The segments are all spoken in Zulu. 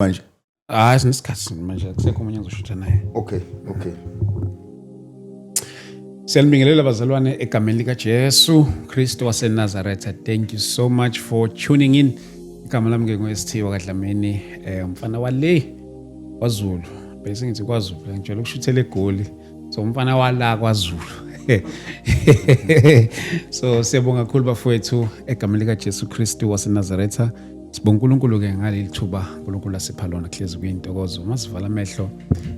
manje. Sinesikhathi manje akusekho umunye engizoshintsha naye. Okay. Siyalibingelela bazalwane egameni lika Jesu Kristu waseNazaretha. Thank you so much for tuning in. Igama lami nginguSithiwa kaDlamini, umfana wale kwaZulu. Bese ngithi kwaZulu ngijela ukushuthela eGoli. So umfana wala kwaZulu. So siyabonga kakhulu bafowethu egameni lika Jesu Kristu waseNazaretha. Sibonga uNkulunkulu ke ngaleli thuba uNkulunkulu asipha lona kuhlezi kuyintokozo. Masivala amehlo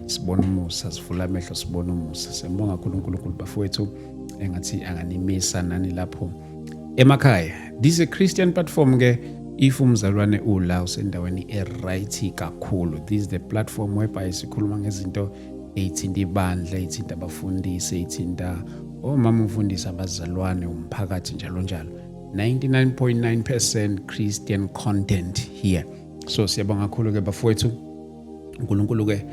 sibona umusa, sivula amehlo sibona umusa. Siyabonga kakhulu uNkulunkulu bafowethu engathi anganimisa nani lapho emakhaya. This is a Christian platform ke if umzalwane ula usendaweni eright kakhulu. This is the platform whereby sikhuluma ngezinto ezithinta ibandla, ezithinta abafundisi, ezithinta omama umfundisi, abazalwane, umphakathi njalo njalo. 99.9% Christian content here. So siyabonga kakhulu ke bafowethu uNkulunkulu ke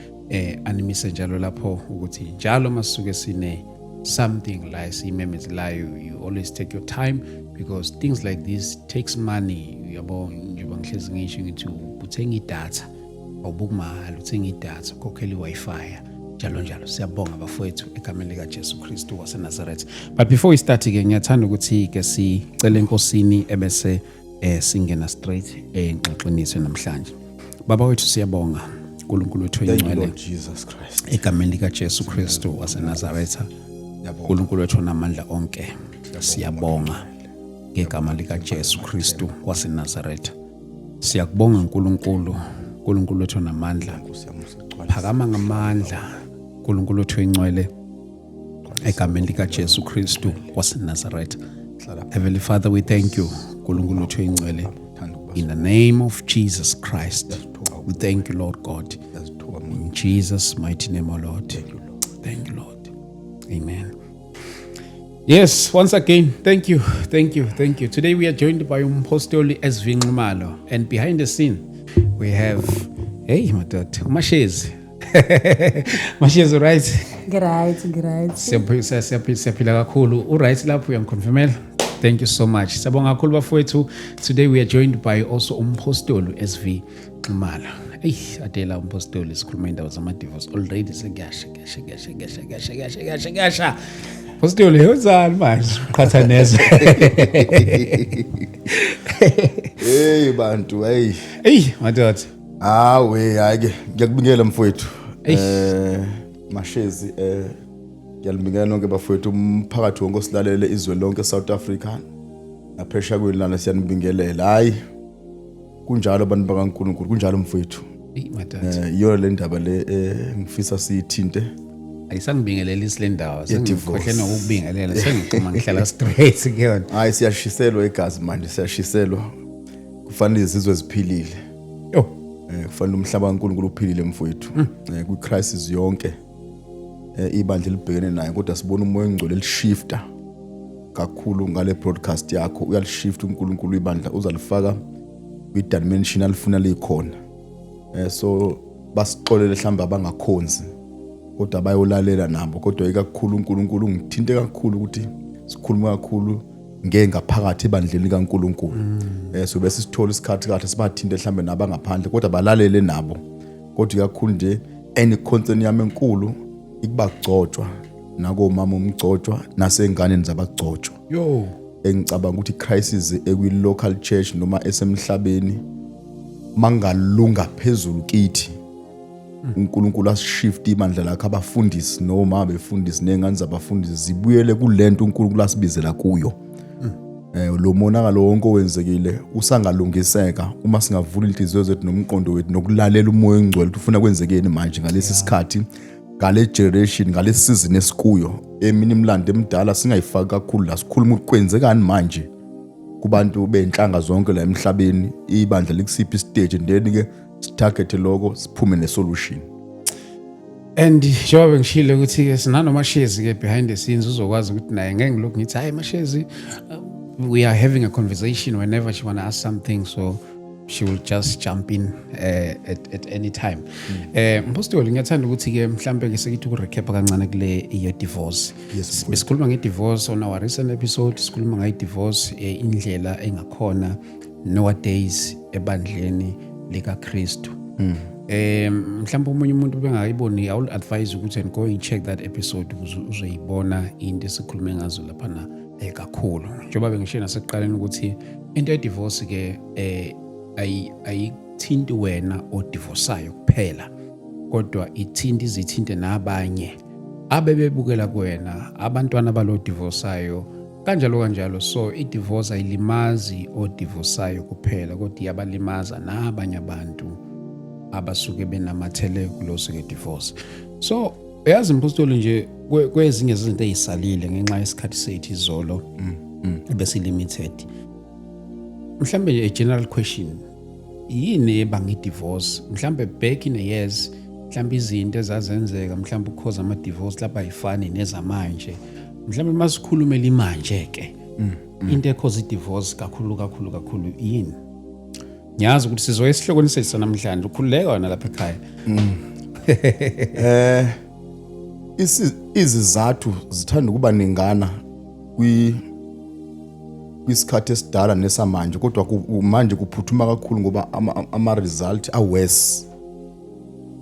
animise njalo lapho ukuthi njalo masuke sine something like simemezelayo, you always take your time because things like this takes money. Uyabo njengoba ngihlezi ngisho ngithi uthenga idatha awubukumahhala, uthenga idatha ukhokhela iWi-Fi njalo njalo. Siyabonga bafowethu egameni lika Jesu Kristu waseNazaretha. But before we start ke ngiyathanda ukuthi ke sicele enkosini ebese singena straight engxoxweni namhlanje. Baba wethu siyabonga uNkulunkulu wethu oyingcwele Jesus Christ. egameni lika Jesu Kristu waseNazaretha. uNkulunkulu wethu onamandla onke. Siyabonga ngegama lika Jesu Kristu waseNazaretha. Siyakubonga uNkulunkulu wethu onamandla. Phakama ngamandla uNkulunkulu wethu oyingcwele egameni lika Jesu Kristu waseNazaretha. Heavenly Father, we thank you uNkulunkulu wethu oyingcwele in the name of Jesus Christ. We thank you, Lord God. In Jesus' mighty name, O Lord. Thank you, Lord. Amen. Yes, once again, thank you. Today we are joined by Umpostoli SV Nxumalo, and behind the scene we have, hey, my daughter, Mashezi. Mashezi, right? Great. Siyaphila kakhulu. Right lapho uyangiconfirmela. Thank you so much. Sabonga kakhulu bafowethu. Today we are joined by also Umpostoli SV Nxumalo. Adela Umpostoli sikhuluma indawo zama-divorce already segasha. Postoli yozani manje qhathaneza. Hey bantu, hey. Madoda. Hayi ke ngiyakubingelela mfowethu. Mashezi ngiyalibingelela nonke bafowethu umphakathi wonke osilalele izwe lonke South Africa. Na pressure kwelana siyanibingelela. Hayi kunjalo abantu bakaNkulunkulu, kunjalo mfowethu. Madoda. Iyo le ndaba le ngifisa siyithinte. Ayisangibingelela isilendawo, sengikhohle nokubingelela, sengixhuma ngihlala straight kuyona. Hayi siyashiselwa egazi manje, siyashiselwa. Kufanele izizwe ziphilile. Kufanele umhlaba kaNkulunkulu uphilile mfowethu. Ku crisis yonke ibandla libhekene nayo, kodwa sibona umoya ongcwele lishifta kakhulu ngale broadcast yakho. Uyalishifta uNkulunkulu ibandla uzalifaka kwi dimension alifuna likhona. So basixolele mhlamba abangakhonzi kodwa bayolalela nabo, kodwa ikakhulu uNkulunkulu ngithinte kakhulu ukuthi sikhuluma kakhulu ngaphakathi ebandleni kaNkulunkulu. So bese sithola isikhathi kahle sibathinte mhlambe nabangaphandle kodwa balalele nabo. Kodwa ikakhulu nje concern yami enkulu ikubagcotshwa nako mama umgcotshwa nasenganeni zabagcotshwa. Engicabanga ukuthi crisis ekwi local church noma esemhlabeni mangalunga phezulu kithi uNkulunkulu ashift ibandla lakhe abafundisi noma befundisi nengane zabafundisi zibuyele kulento uNkulunkulu asibizela kuyo. Lo monakalo wonke owenzekile usangalungiseka uma singavula inhliziyo zethu nomqondo wethu nokulalela umoya ongcwele ufuna kwenzekeni manje ngalesi sikhathi, ngale generation, ngale season esikuyo. Emini imlando emidala singayifaki kakhulu la, sikhuluma ukwenzekani manje kubantu benhlanga zonke la emhlabeni, ibandla likusiphi stage, then ke target lokho siphume ne solution. And njengoba ngishilo ukuthi ke sinanoma Mashezi ke behind the scenes uzokwazi ukuthi naye ngeke ngilokhu ngithi hayi Mashezi, we are having a conversation whenever she want to ask something, so she will just jump in at any time. Mpostoli ngiyathanda ukuthi ke mhlambe ke sekithi ukurecap kancane kule ye divorce. Besikhuluma nge-divorce on our recent episode, sikhuluma nge-divorce indlela engakhona nowadays ebandleni lika Kristu. Mhlawumbe umunye umuntu bengayiboni, I will advise ukuthi and go and check that episode ukuze uzoyibona into esikhulume ngazo lapha na kakhulu. Njengoba bengisho nasekuqaleni ukuthi into ye divorce ke ayithinti wena odivorceayo kuphela, kodwa ithinta izithinte nabanye abebebukela kuwena, abantwana balo divorceayo kanjalo. So i-divorce ayilimazi odivorceayo kuphela, kodwa iyabalimaza nabanye abantu abasuke benamathele kuloso ke divorce. So yazi mpostoli nje kwezinye izinto ezisalile ngenxa yesikhathi sethu izolo bese limited. Mhlambe a general question, yini ebanga i-divorce? Mhlambe back in the years, mhlambe izinto ezazenzeka mhlambe ukhoza ama divorce lapha ayifani nezamanje. Mhlambe masikhulumela imanje ke into ekhoza i-divorce kakhulu yini? Ngiyazi ukuthi sizoya esihlokweni sethu namhlanje, ukhululeka wena lapha ekhaya. Izizathu zithanda ukuba ningana kwisikhathi esidala nesamanje, kodwa manje kuphuthuma kakhulu ngoba ama result worse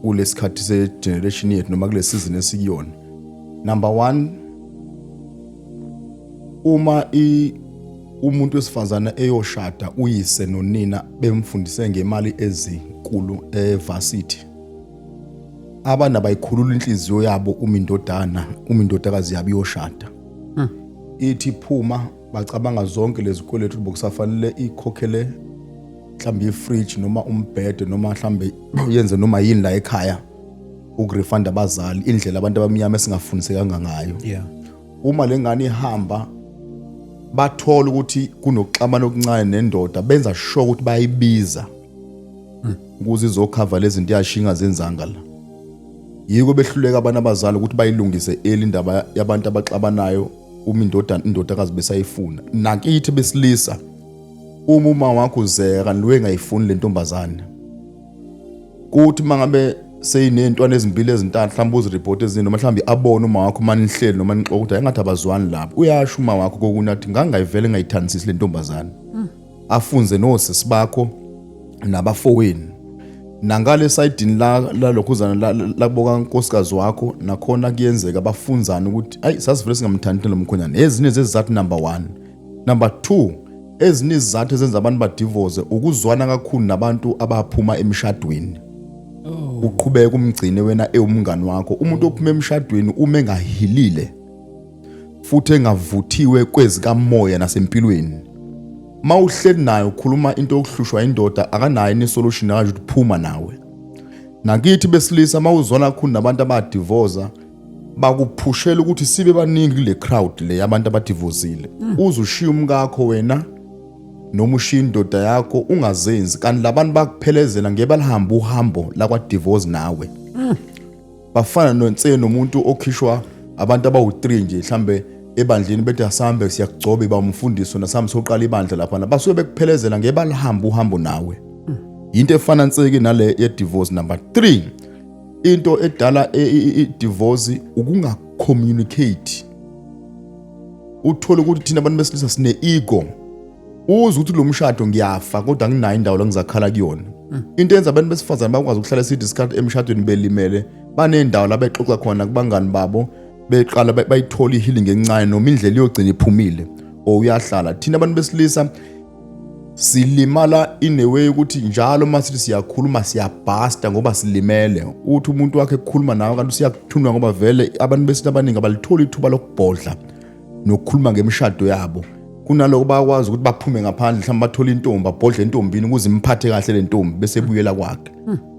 kulesikhathi se generation yethu noma kule season esikuyona. Number 1, uma umuntu wesifazana eyoshada uyise nonina bemfundise ngemali ezinkulu evarsity, abana bayikhulula inhliziyo yabo uma indodakazi yabo iyoshada. Ithi phuma bacabanga zonke lezi kweletu bokusafanele ikhokhele mhlambe ifridge noma umbhede noma mhlambe yenze noma yini la ekhaya ukurefund abazali, indlela abantu abamnyama esingafundisekanga ngayo. Uma lengane ihamba bathola ukuthi kunokuxabana okuncane nendoda, benza sure ukuthi bayibiza ukuze izokhava lezi zinto yashinga zenzanga la. Yiko behluleka abantu abazali ukuthi bayilungise indaba yabantu abaxabanayo uma indodakazi besayifuna. Nakithi besilisa, uma wakho uzeka niwe ngayifuni le ntombazane, kuthi mangabe seyinentwana ezimbili ezintathu mhlawumbe uzireport ezini mhlawumbe abone uma wakho manje nihleli noma nixoxa ukuthi engathi abazwani lapho, uyasho uma wakho kokunathi ngangayivele ngayithandisisi le ntombazane. Afunze nosisi bakho nabafowenu nangale sayidini la lokhuzana la kuboka nkosikazi wakho nakhona kuyenzeka bafunzana ukuthi ayi sasivele singamthandi lomkhonyana. Ezinye zezizathu number 1. Number 2, ezinye izizathu ezenza abantu ba divorce ukuzwana kakhulu nabantu abaphuma emshadweni. Uqhubeka umgcine wena umngani wakho, umuntu ophuma emshadweni uma engahilile futhi engavuthiwe kwezikamoya nasempilweni, mawuhleli nayo ukhuluma into yokuhlushwa indoda akanayo ni solution akaje ukuphuma nawe. Nakithi besilisa mawuzona kakhulu nabantu abadivorce bakuphushela ukuthi sibe baningi kule crowd le yabantu abadivozile. Uzushiya umkakho wena noma ushiya indoda yakho ungazenzi, kanti labantu bakuphelezela ngebalihambe uhambo la kwa divorce nawe. Bafana nonse nomuntu okhishwa abantu abawu3 nje mhlambe ebandleni bethi asambe siyagcobe bamfundiso nasami soqala ibandla lapha, basuke bekuphelezela ngebalihambe uhambo nawe. Into efana nseke nale ye divorce. Number 3, into edala i-divorce ukunga communicate. Uthola ukuthi thina abantu besilisa sine ego, uze ukuthi lo mshado ngiyafa kodwa nginayo indawo la ngizakhala kuyona. Into yenza abantu besifazana bakwazi ukuhlala isikhathi emshadweni belimele, banendawo la bexoxa khona kubangani babo, beqala bayithola ihealing encane noma indlela iyogcina iphumile uyahlala. Thina abantu besilisa silimala in a way ukuthi njalo masithi siyakhuluma siyabhasta ngoba silimele. Uthi umuntu wakhe ukukhuluma nawe kanti usiyakuthunwa ngoba vele abantu besilisa abaningi abalithola ithuba lokubhodla nokukhuluma ngemishado yabo. Kunaloko bakwazi ukuthi baphume ngaphandle mhlawumbe bathola intombi abhodle entombini ukuze imphathe kahle le ntombi bese buyela kwakhe.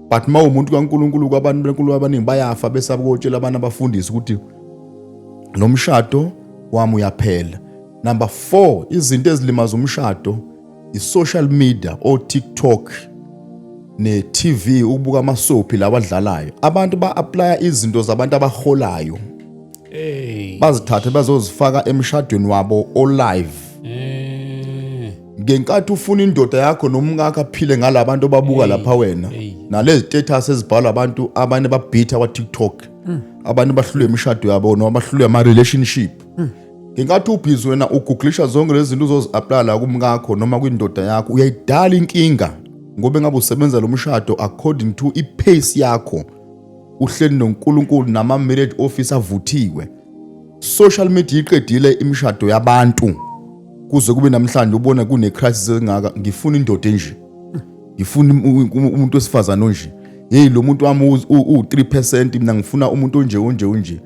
But umuntu kaNkulunkulu kwabantu beNkulunkulu abaningi bayafa bese abokutshela abantu abafundisi ukuthi nomshado wami uyaphela. Number 4, izinto ezilimaza umshado i-social media o TikTok ne TV, ubuka amasoapie labadlalayo. Abantu ba-apply izinto zabantu abaholayo, bazithathe bazozifaka emshadweni wabo o live. Ngenkathi ufuna indoda yakho nomngaka aphile ngalabantu ababuka lapha wena, nalezi status ezibhala abantu abanye babhitha kwa TikTok, abantu bahlule imishado yabo noma bahlule ama relationship. Ngenkathi ubhizi wena ugooglisha zonke lezi zinto uzozi-apply la kumngakho noma kwindoda yakho, uyayidala inkinga ngoba ngabe usebenza lo mshado according to ipace yakho uhleli noNkulunkulu nama marriage office avuthiwe. Social media iqedile imishado yabantu kuze kube namhlanje ubona kune crisis engaka ngifuna indoda enje. Ngifuna umuntu osifazana onje. Hey lo muntu wami u3% mina ngifuna umuntu onje.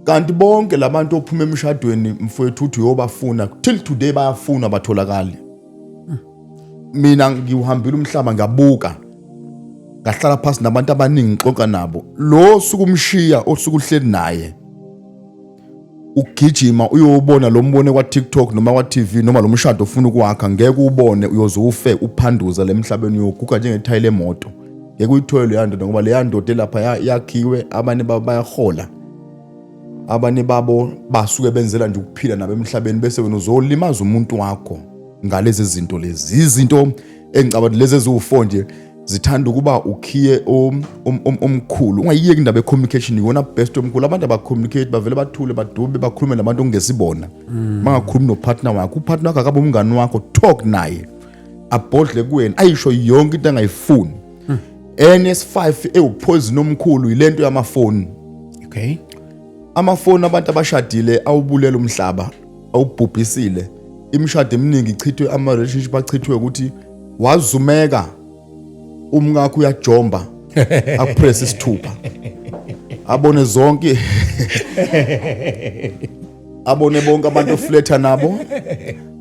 Kanti bonke labantu ophuma emshadweni mfowethu uthi uyobafuna till today bayafuna batholakala. Mina ngihambile umhlaba ngabuka. Ngahlala phansi nabantu abaningi ngixoxa nabo. Lo sukumshiya osukuhleli naye. Ugijima uyobona lo mbone kwa TikTok noma kwa TV noma lo mshado ufuna ukwakha ngeke ubone uyoze ufe uphanduza lemhlabeni yoguga njengethayile emoto. Ngeke uyithole le ndoda ngoba le ndoda lapha yakhiwe abanye bayahola. Abanye babo basuke benzela nje ukuphila nabo emhlabeni bese wena uzolimaza umuntu wakho ngalezi zinto lezi. Izinto engicabanga lezi eziwu4 nje zithanda ukuba ukhiye omkhulu. Ungayiyeki indaba communication yona best omkhulu. Abantu abacommunicate bavele bathule badube bakhulume nabantu ongesibona. Mangakhulumi nopartner wakho, upartner wakho akabe umngani wakho, talk naye. Abhodle kuwena ayisho yonke into angayifuni. NS5 ewupoison omkhulu yilento yamafoni. Okay. Amafoni abantu abashadile awubulela umhlaba, awubhubhisile. Imishado eminingi ichithwe ama-relationship achithwe ukuthi wazumeka umngakho uyajomba akupress isithupha. Abone zonke abone bonke abantu ofletha nabo.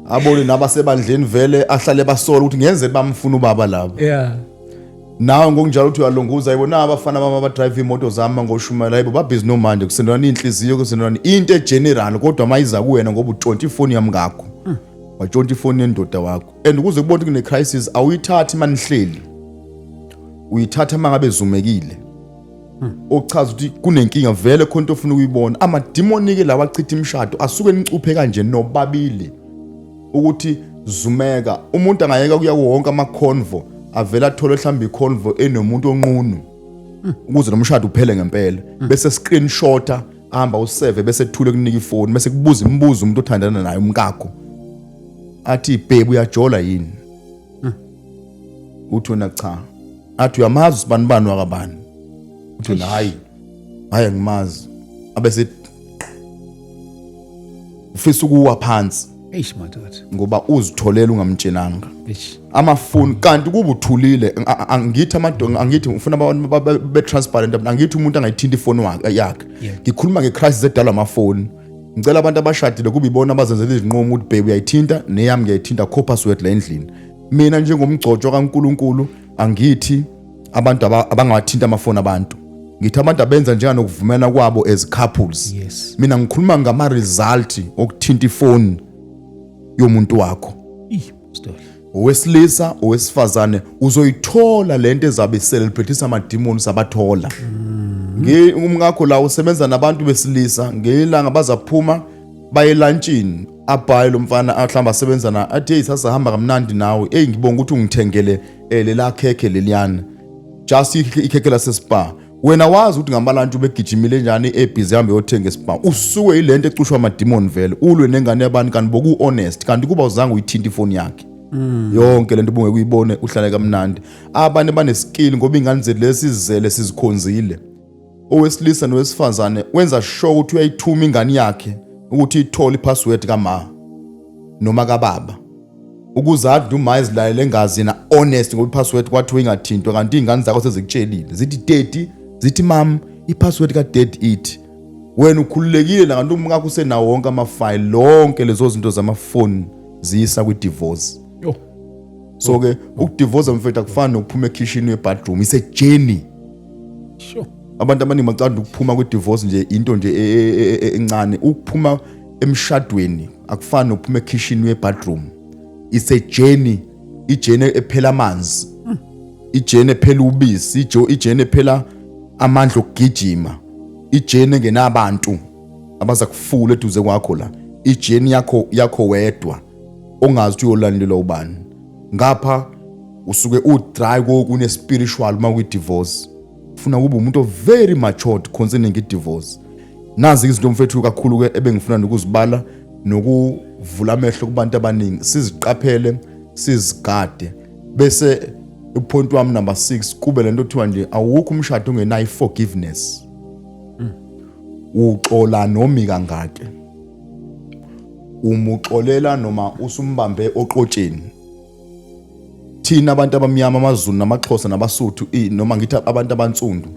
Abone nabasebandleni vele ahlale basola ukuthi ngenzeni bamfuna ubaba labo. Yeah. Nawe ngokunjalo uthi uyalunguza yibona abafana bama badrive imoto zama ngoshumela yibo babhizi nomanje kusendwana inhliziyo kusendwana into egeneral kodwa mayiza kuwena ngoba utshontsha ifoni yami ngakho. Watshontsha ifoni yendoda wakho. And ukuze kubone kune crisis awuyithathi manihleli. Uyithatha mangabe zumekile. Ochaza ukuthi kunenkinga vele khona into ofuna ukuyibona. Ama demoni ke lawa achitha imishado asuke enicuphe kanje nobabili. Ukuthi zumeka umuntu angayeka kuya wonke ama convo avela athola mhlawumbe iconvo enomuntu onqunu ukuze nomshado uphele ngempela bese screenshota ahamba usave bese ethule kunika ifoni bese kubuza imibuzo umuntu othandana naye umkakho athi babe uyajola yini uthi wena cha athi uyamazi sibanibani wakabani uthi hayi angimazi abese ufisa ukuwa phansi madoda ngoba uzitholela ungamtshenanga amafoni kanti kuba uthulile angithi amadonga angithi ufuna abantu be transparent angithi umuntu angayithinta ifoni yakhe ngikhuluma ngecrisis edala amafoni ngicela abantu abashadile kuba ibona abazenzela izinqumo ukuthi baby uyayithinta neyami ngiyayithinta co password la endlini mina njengomgcotsho kaNkuluNkulu angithi abantu abangathinta amafoni abantu ngithi abantu abenza njengana ukuvumela kwabo as couples mina ngikhuluma ngama result okuthinta ifoni yomuntu wakho owesilisa owesifazane uzoyithola lento ezabe celebrate ama demons abathola umngakho la usebenza nabantu besilisa ngelanga bazaphuma baye lunchini abhaye lo mfana ahlamba asebenza na athi hey sasahamba kamnandi nawe hey ngibonga ukuthi ungithengele lela khekhe leliyana just ikhekhe la sespa wena wazi ukuthi ngamalunch ubegijimile njani ebhizi hambe yothenga espa usuke ilento ecushwa ama demon vele ulwe nengane yabantu kanti boku honest kanti kuba uzange uyithinta ifoni yakhe yonke lento ubunge kuyibone uhlale kamnandi abanye baneskill ngoba ingane zethu lesizizele sizikhonzile owesilisa nowesifazane wenza sure ukuthi uyayithuma ingane yakhe ukuthi ithole ipassword kama noma kababa ukuze athi uma izilalele ngazi na honest ngoba ipassword kwathi ingathintwa kanti ingane zakho sezikutshelile zithi daddy zithi mam ipassword ka dad it wena ukhululekile la kanti umngakho usenawo wonke ama file lonke lezo zinto zamafoni ziyisa kwi divorce so ke ukudivorce mfethu akufani nokuphuma ekitchen yebathroom ise journey abantu abaningi bacanda ukuphuma kwi divorce nje into nje encane ukuphuma emshadweni akufani nokuphuma ekitchen yebathroom ise journey ijourney ephela amanzi ijourney ephela ubisi ijourney ephela amandla okugijima ijourney ngenabantu abaza kufula eduze kwakho la ijourney yakho wedwa ongazi ukuthi uyolandela ubani ngapha usuke udry kokune spiritual uma kwi divorce ufuna kube umuntu very matured concerning i-divorce nazi izinto mfethu kakhulu ke ebengifuna ukuzibala nokuvula amehlo kubantu abaningi siziqaphele sizigade bese Point wami number 6 kube lento kuthiwa nje awukho umshado ongenayo forgiveness. Uxola noma kangake. Umuxolela noma usumbambe oqotsheni. Thina abantu abamnyama amaZulu namaXhosa nabaSuthu noma ngithi abantu abansundu.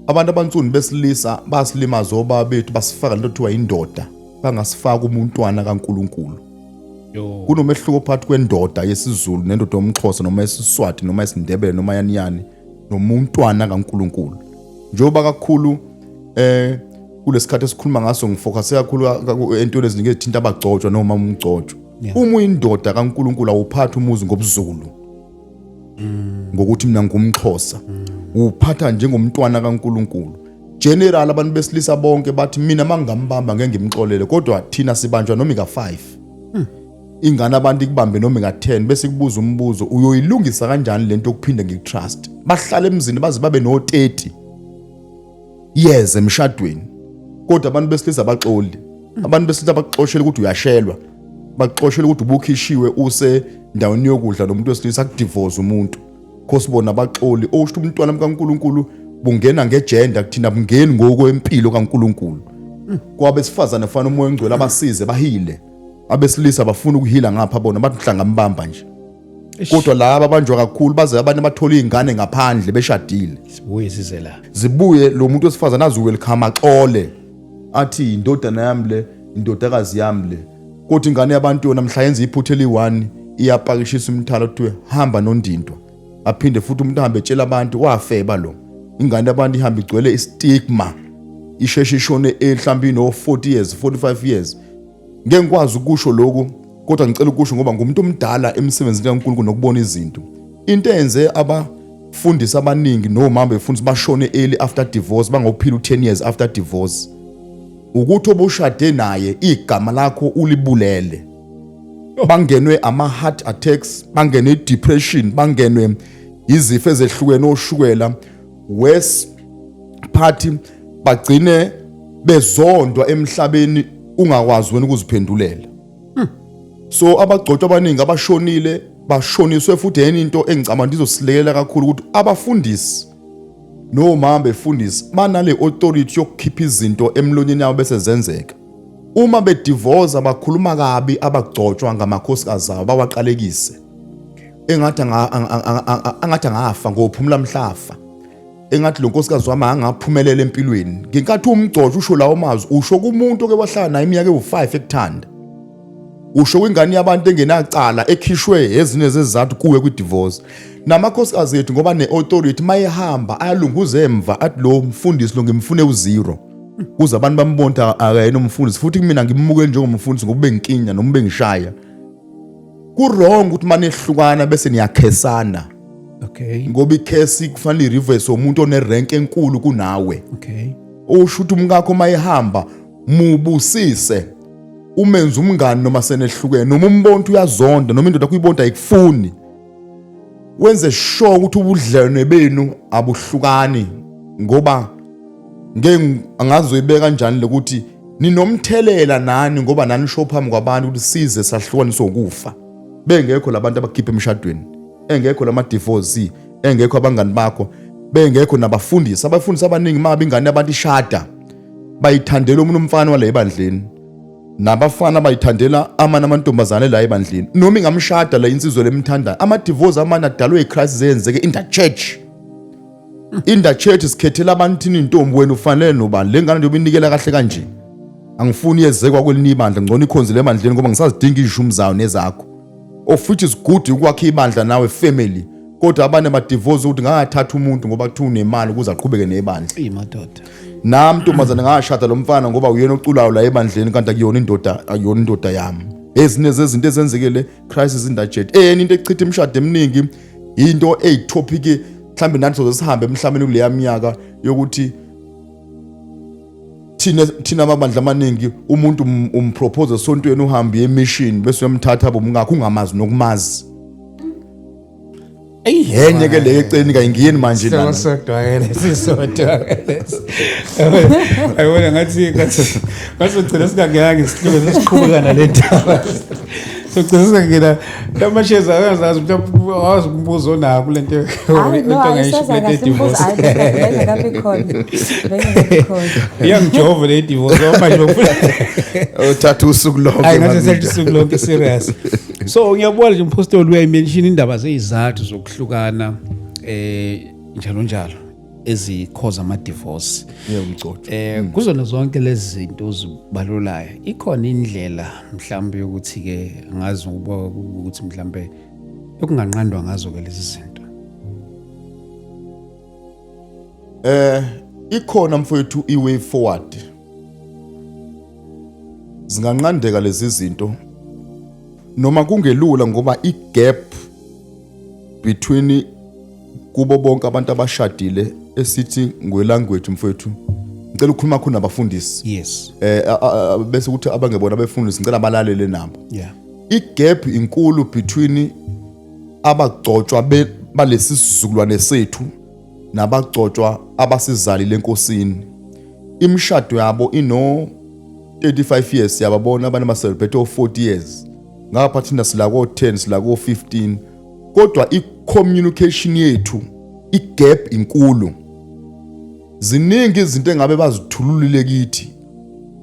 Abantu abansundu besilisa basilimaza obabethu basifaka lento kuthiwa indoda. Bangasifaka umuntwana kaNkuluNkulu. Kunomehluko phakathi kwendoda yesiZulu nendoda yomXhosa noma yesiSwati noma yesiNdebele noma yaniyani nomuntwana kaNkuluNkulu. Njoba kakhulu kulesikhathi esikhuluma ngaso ngifocus kakhulu entweni eziningi ezithinta abagcotshwa noma umgcotshwa. Uma uyindoda kaNkuluNkulu awuphathi umuzi ngobuzulu. Ngokuthi mina ngumXhosa. Uphatha njengomntwana kaNkuluNkulu. General abantu besilisa bonke bathi mina mangambamba ngeke ngimxolele kodwa thina sibanjwa noma ka5. Ingane abantu ikubambe noma ka10 bese kubuza umbuzo uyoyilungisa kanjani lento ukuphinda ngikutrust. Bahlala emzini baze babe no30 years emshadweni. Kodwa abantu besilisa baxoli. Abantu besilisa baxoshela ukuthi uyashelwa. Baxoshela ukuthi ubukhishiwe use ndaweni yokudla nomuntu wesilisa akudivorce umuntu. Khosibona baxoli osho umntwana kaNkuluNkulu bungena ngegender kuthina bungeni ngokwempilo kaNkuluNkulu. Kwabesifazane fana umoya ongcwele abasize bahile. Abesilisa bafuna ukuhila ngapha bona bathi mhlanga mbamba nje. Kodwa laba abanjwa kakhulu baze abantu bathola izingane ngaphandle beshadile. Sibuye size la. Zibuye lo muntu wesifazane azu welcome axole. Athi indodana yami le, indodakazi yami le. Kodwa ingane yabantu yona mhla yenza iphuthe li1 iyapakishisa umthalo kuthiwe hamba nondindwa. Aphinde futhi umuntu ahambe etshela abantu wafeba lo. Ingane yabantu ihamba igcwele istigma. Isheshe ishone mhlawumbe no 40 years, 45 years. Ngeke ngikwazi ukusho lokho kodwa ngicela ukusho ngoba ngumuntu omdala emsebenzini kaNkulunkulu nokubona izinto. Into enze abafundisi abaningi noma befundisi bashone early after divorce bangophila u10 years after divorce. Ukuthi obushade naye igama lakho ulibulele. Bangenwe ama heart attacks, bangenwe depression, bangenwe izifo ezehlukene oshukela, worse party bagcine bezondwa emhlabeni ungakwazi wena ukuziphendulela. So abagcotshwa abaningi abashonile bashoniswe futhi yena into engicamanga izosilekelela kakhulu ukuthi abafundisi noma befundisi banale authority yokukhipha izinto emlonyeni yabo bese zenzeka. Uma bedivorce abakhuluma kabi abagcotshwa ngamakhosikazi abo bawaqalekise. Engathi angafa ngophumula mhlafa. Engathi lo nkosikazi wami angaphumelela empilweni. Ngenkathi umgcotshwa usho lawo mazwi usho kumuntu oke wahlala naye iminyaka ewu5 ekuthanda. Usho kwingane yabantu engenacala ekhishwe ezine zezizathu kuwe kwidivorce. Namakhosikazi ethu ngoba neauthority mayehamba ayalunguza emva athi lo mfundisi lo ngimfune u0. Kuze abantu bambonta akayena umfundisi futhi mina ngimmuke njengomfundisi ngoba bengikinya noma bengishaya. Ku-wrong ukuthi manje ehlukana bese niyakhesana. Okay. Ngoba ikhesi kufanele reverse umuntu onerank enkulu kunawe. Okay. Usho ukuthi umngakho mayehamba mubusise. Umenza umngani noma senehlukene noma umbonto uyazonda noma indoda kuyibonda ayikufuni. Wenze sure ukuthi ubudlelwane benu abuhlukani ngoba ngeke angazoyibeka kanjani lokuthi ninomthelela nani ngoba nani show phambi kwabantu ukuthi size sahlukaniswa ukufa. Bengekho labantu abakhipha emshadweni. Engekho lama divorce, engekho abangani bakho, bengekho nabafundisi. Abafundisi abaningi mabe ingane yabantu ishada bayithandela umuntu umfana wala ebandleni. Nabafana bayithandela amantombazane la ebandleni. Noma ingamshada la insizwe lemthanda. Ama divorce amana adalwe eChrist zenzeke in the church. In the church sikhethela abantu intombi wena ufanele nobani. Lengane nje ubinikela kahle kanje. Angifuni yezekwa kwelinye ibandla ngcono ikhonzile emandleni ngoba ngisazidinga izishumu zawo nezakho. Of which is good ukwakha ibandla nawe family. Kodwa abane ba divorce ukuthi ngathatha umuntu ngoba kuthi unemali ukuze aqhubeke nebandla. Imadoda. Nami ntombazana ngashada lo mfana ngoba uyena oculayo la ebandleni kanti akuyona indoda yami. Ezine zezinto ezenzekele crisis in the church. Into echitha imishado eminingi into eyitopic mhlambe nathi sosihambe emhlabeni kuleya minyaka yokuthi thina amabandla amaningi umuntu umpropose esontweni uhambe emission bese uyamthatha abomngakho ungamazi nokumazi. Yenye ke le eceni kayingiyeni manje nana. Sisodwa ayibona ngathi ngasogcina singangeyanga isihloko sesiqhubeka nale ndaba. Socela ngena lamasheza akazazi mhlawumbe awazi umbuzo onako lento no, ayisaza divorce. Bese ngabe khona. Iyangijova le divorce manje ufuna uthatha usuku lonke. hayi ngathi sethi usuku lonke serious. So ngiyabona nje umpostoli uyayimention indaba zezizathu zokuhlukana njalo njalo ezikhoza ama divorce. Ngiyamcoca. Kuzona zonke lezi zinto ozibalulayo ikhona indlela mhlawumbe yokuthi ke ngazi ukuthi mhlawumbe okunganqandwa ngazo ke lezi zinto. Ikhona mfowethu iway forward. Zinganqandeka lezi zinto noma kungelula ngoba igap between kubo bonke abantu abashadile esithi ngwelanguage mfowethu ngicela ukukhuluma khona nabafundisi. Yes. Bese ukuthi abangebona abefundisi ngicela balalele nabo. Yeah. Igap inkulu between abagcotshwa balesi sizukulwane sethu nabagcotshwa abasizali lenkosini. Imishado yabo ino 35 years yababona abantu ba celebrate 40 years. Ngapha thina sila ko 10 sila ko 15. Kodwa i-communication yethu igap inkulu. Ziningi izinto engabe bazithululile kithi.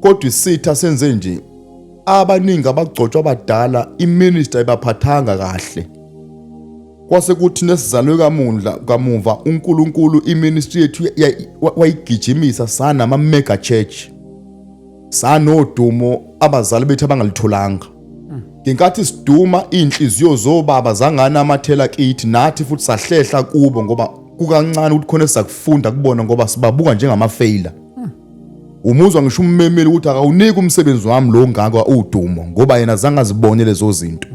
Kodwa isitha senze nje abaningi abagcotshwa abadala iminister ibaphathanga kahle. Kwase kuthi nesizalwe kamuva uNkulunkulu iministry yethu wayigijimisa sana ama mega church. Sanodumo abazali bethu abangalitholanga. Ngenkathi siduma inhliziyo zobaba zangana amathela kithi nathi futhi sahlehla kubo ngoba kukancane ukuthi khona sakufunda kubona ngoba sibabuka njengama failure. Umuzwa ngisho ummemeli ukuthi akawuniki umsebenzi wami lo ngaka udumo ngoba yena zanga zibone lezo zinto.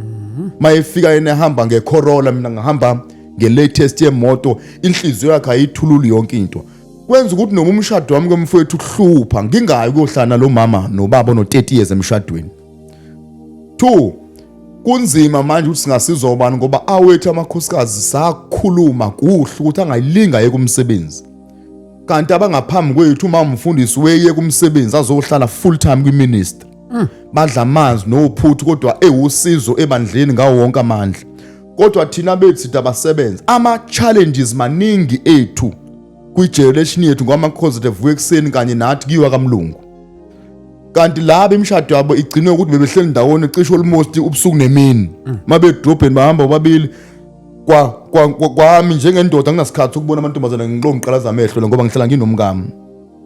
Mayefika yena ehamba ngeCorolla mina ngihamba ngelatest yemoto inhliziyo yakhe ayithululi yonke into. Kwenza ukuthi noma umshado wami kwemfowethu kuhlupha ngingayi kuyohlana lo mama nobaba no 30 years emshadweni. 2 kunzima manje ukuthi singasizwa ubani ngoba awethu amakhosikazi sakhuluma kuhle ukuthi angayilinga yekumsebenzi. Kanti abangaphambi kwethu uma umfundisi weye kumsebenzi azohlala full time kwiministry. Badla amanzi nophuthu kodwa ewusizo ebandleni ngawo wonke amandla. Kodwa thina bethi abasebenzi ama challenges maningi ethu kwi-generation yethu ngama positive wekuseni kanye nathi kiwa kamlungu. Kanti laba imishado yabo igcinwe ukuthi bebehleli ndawone cishe almost ubusuku nemini. Mabe drobheni bahamba bobabili kwami njengendoda nginasikhathi ukubona amantombazana ngiqonga ngiqalaza amehlo ngoba ngihlala nginomngamo.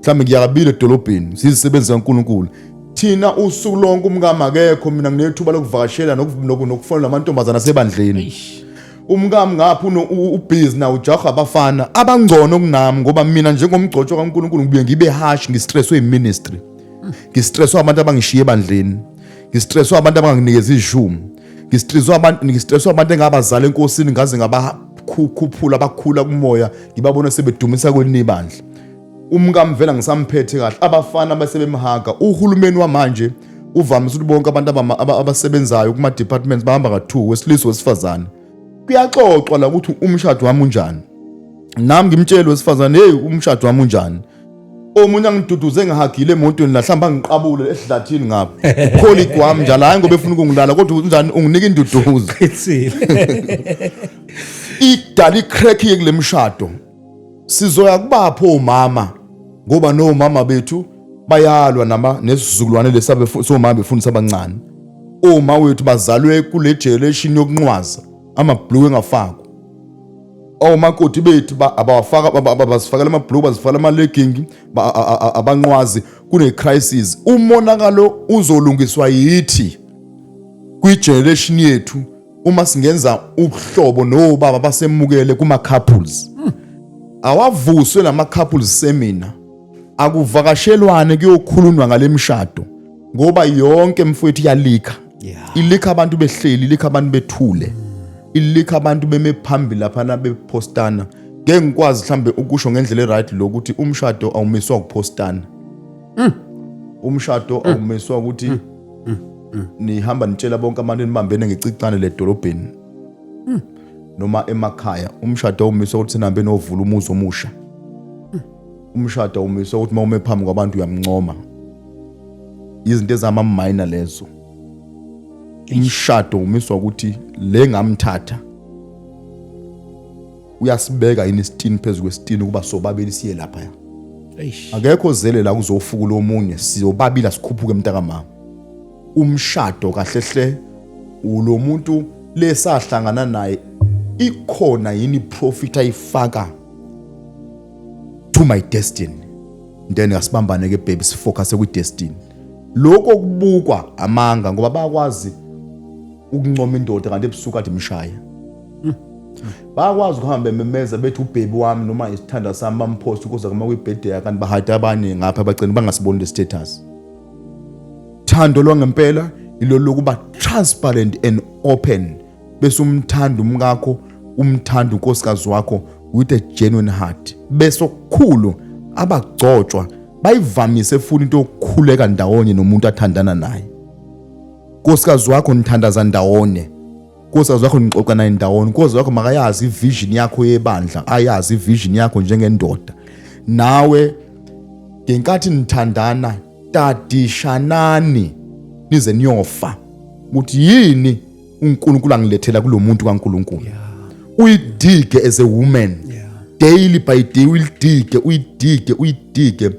Mhlambe ngiyakabili edolobheni sizisebenza kaNkulunkulu. Thina usuku lonke umngamo akekho mina nginethuba lokuvakashela nokufona namantombazana asebandleni. Umngamo ngapha ubusy na ujaha abafana abangcono kunami ngoba mina njengomgcotsho kaNkulunkulu ngibuye ngibe harsh ngistresswe iministry. Ngistresswa abantu abangishiye ebandleni. Ngistresswa abantu abanginikeza ishumu. Ngistresswa abantu engabazala enkosini ngaze ngabakhuphula abakhula kumoya ngibabona sebedumisa kwelinye ibandla. Umngamo vela ngisamphethe kahle abafana basebemhaga uhulumeni wamanje uvamise ukuthi bonke abantu abasebenzayo kuma departments bahamba ka2 wesilisa wesifazane. Kuyaxoxwa la ukuthi umshado wami unjani. Nami ngimtshela wesifazane hey umshado wami unjani. Omunye angiduduze ngahagile emotweni la hlamba ngiqabule esidlathini ngapha. Colleague wami njalo hayi ngoba efuna ukungilala kodwa unjani unginika induduzo. Idali crack yekule mshado. Sizoya kubapho omama ngoba no mama bethu bayalwa nesizukulwane lesabe somama befundisa abancane. Oma wethu bazalwe kule generation yokunqwaza amabhlue engafakwa. Omakoti bethu abawafaka abasifakela amabhlue bazifakela ama legging abanqwazi kune crisis. Umonakalo uzolungiswa yithi kwi generation yethu uma singenza uhlobo nobaba basemukele kuma couples. Awavuswe lama couples seminar akuvakashelwane kuyokhulunwa ngalemshado ngoba yonke mfowethu iyalika. Ilika abantu behleli, ilika abantu bethule. Ilika abantu beme phambili lapha na bepostana. Ngeke ngikwazi mhlambe ukusho ngendlela eright lokuthi umshado awumiswa ukupostana. Umshado awumiswa ukuthi nihamba nitshela bonke abantu enibambene ngecicane ledolobheni. Noma emakhaya umshado awumiswa ukuthi nihambe novula umuzi omusha. Umshado awumiswa ukuthi mawume phambi kwabantu uyamncoma. Izinto ezama minor lezo. umshado umiswa ukuthi le ngamthatha uyasibeka yini isitini phezulu kwesitini kuba sobabili siye lapha ya. Akekho zele la kuzofuka lomunye siyobabila sikhuphuke emntakamama. Umshado kahlehle ulo muntu lesahlangana naye ikhona yini profit ayifaka to my destiny. Then asibambane ke baby sifocus ku destiny. Lokho kubukwa amanga ngoba bayakwazi ukuncoma indoda kanti ebusuku ade imshaya. Bayakwazi ukuhamba memeza bethi ubaby wami noma isithanda sami bampost ukuze kuma kwibirthday yakani bahade abanye ngapha bagcina bangasiboni le status. Thando lwangempela ilo lokuba transparent and open bese umthanda umkakho umthanda unkosikazi wakho with a genuine heart bese okukhulu abagcotshwa bayivamise futhi into yokukhuleka ndawonye nomuntu athandana naye. Nkosikazi wakho nithandaza ndawonye, nkosikazi wakho nixoxa naye ndawonye, nkosikazi wakho makayazi ivision yakho yebandla, ayazi ivision yakho njengendoda. Nawe ngenkathi nithandana tadishanani nize niyofa ukuthi yini uNkulunkulu angilethela kulomuntu kaNkulunkulu. Uyidige as a woman. Daily by day uyidige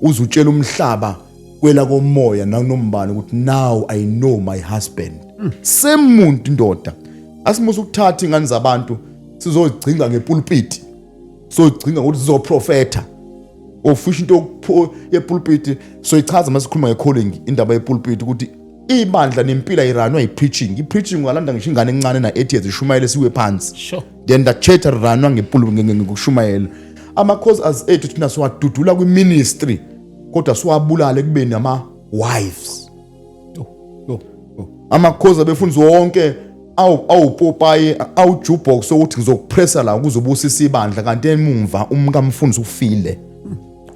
uzutshela umhlaba kwela komoya nanombane ukuthi now I know my husband. Semuntu indoda asimusa ukuthatha ingane zabantu sizogcinga ngepulpit, sogcinga ukuthi sizoprofeta ofisha into yepulpit, so ichaza masikhuluma ngecalling indaba yepulpit ukuthi ibandla nempilo ayiranwa yipreaching. Ipreaching walanda ngisho ingane encane na 8 years ishumayele siwe phansi. Sure. Then the church ranwa ngokushumayela. Amakhosi as 8 thina siwadudula kwiministry kodwa siwabulala kubeni ama wives. Amakhosi abefundisi wonke awupopaye awujukebox sokuthi ngizokupressa la ukuzobusisa ibandla kanti emumva umkamfundisi ufile.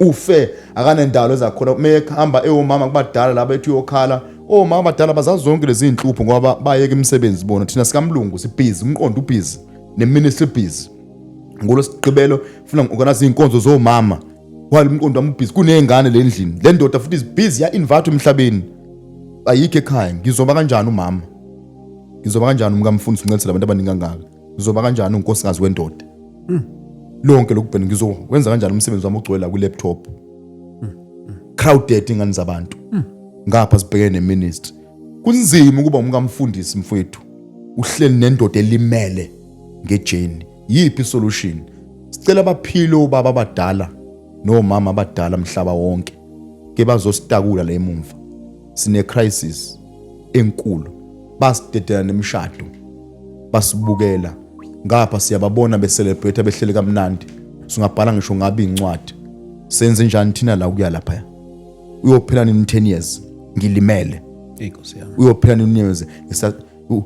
Ufe akanendalo ezakhona mehamba eomama kubadala laba ethi uyokhala. Omama abadala bazazi zonke lezi inhlupho ngoba bayeke imisebenzi bona thina sikamlungu sibhizi umqondo ubhizi neministry busy. Ngolosiqibelo ufuna ukorganize inkonzo zomama while umqondo wami ubhizi kunezingane le ndlini. Le ndoda futhi is busy ya invite emhlabeni. Ayikho ekhaya. Ngizoba kanjani umama? Ngizoba kanjani umkamfundisi uncetsela abantu abaningi kangaka? Ngizoba kanjani unkosikazi wendoda? Lonke lokubhena ngizokwenza kanjani umsebenzi wami ugcwele ku laptop? Crowded ingane zabantu. Ngapha sibhekene neministry. Kunzima ukuba umkamfundisi mfowethu uhleli nendoda elimele ngejeni. Yipi isolution? Sicela abaphilo baba abadala nomama abadala mhlaba wonke ke bazositakula la emumva. Sine crisis enkulu. Basidedela nemishado. Basibukela. Ngapha siyababona becelebrate behlele kamnandi. Singabhala ngisho ngabe incwadi. Senze njani thina la ukuya lapha? Uyophela nini 10 years? Ngilimele. Inkosi yami. Uyophela nini years?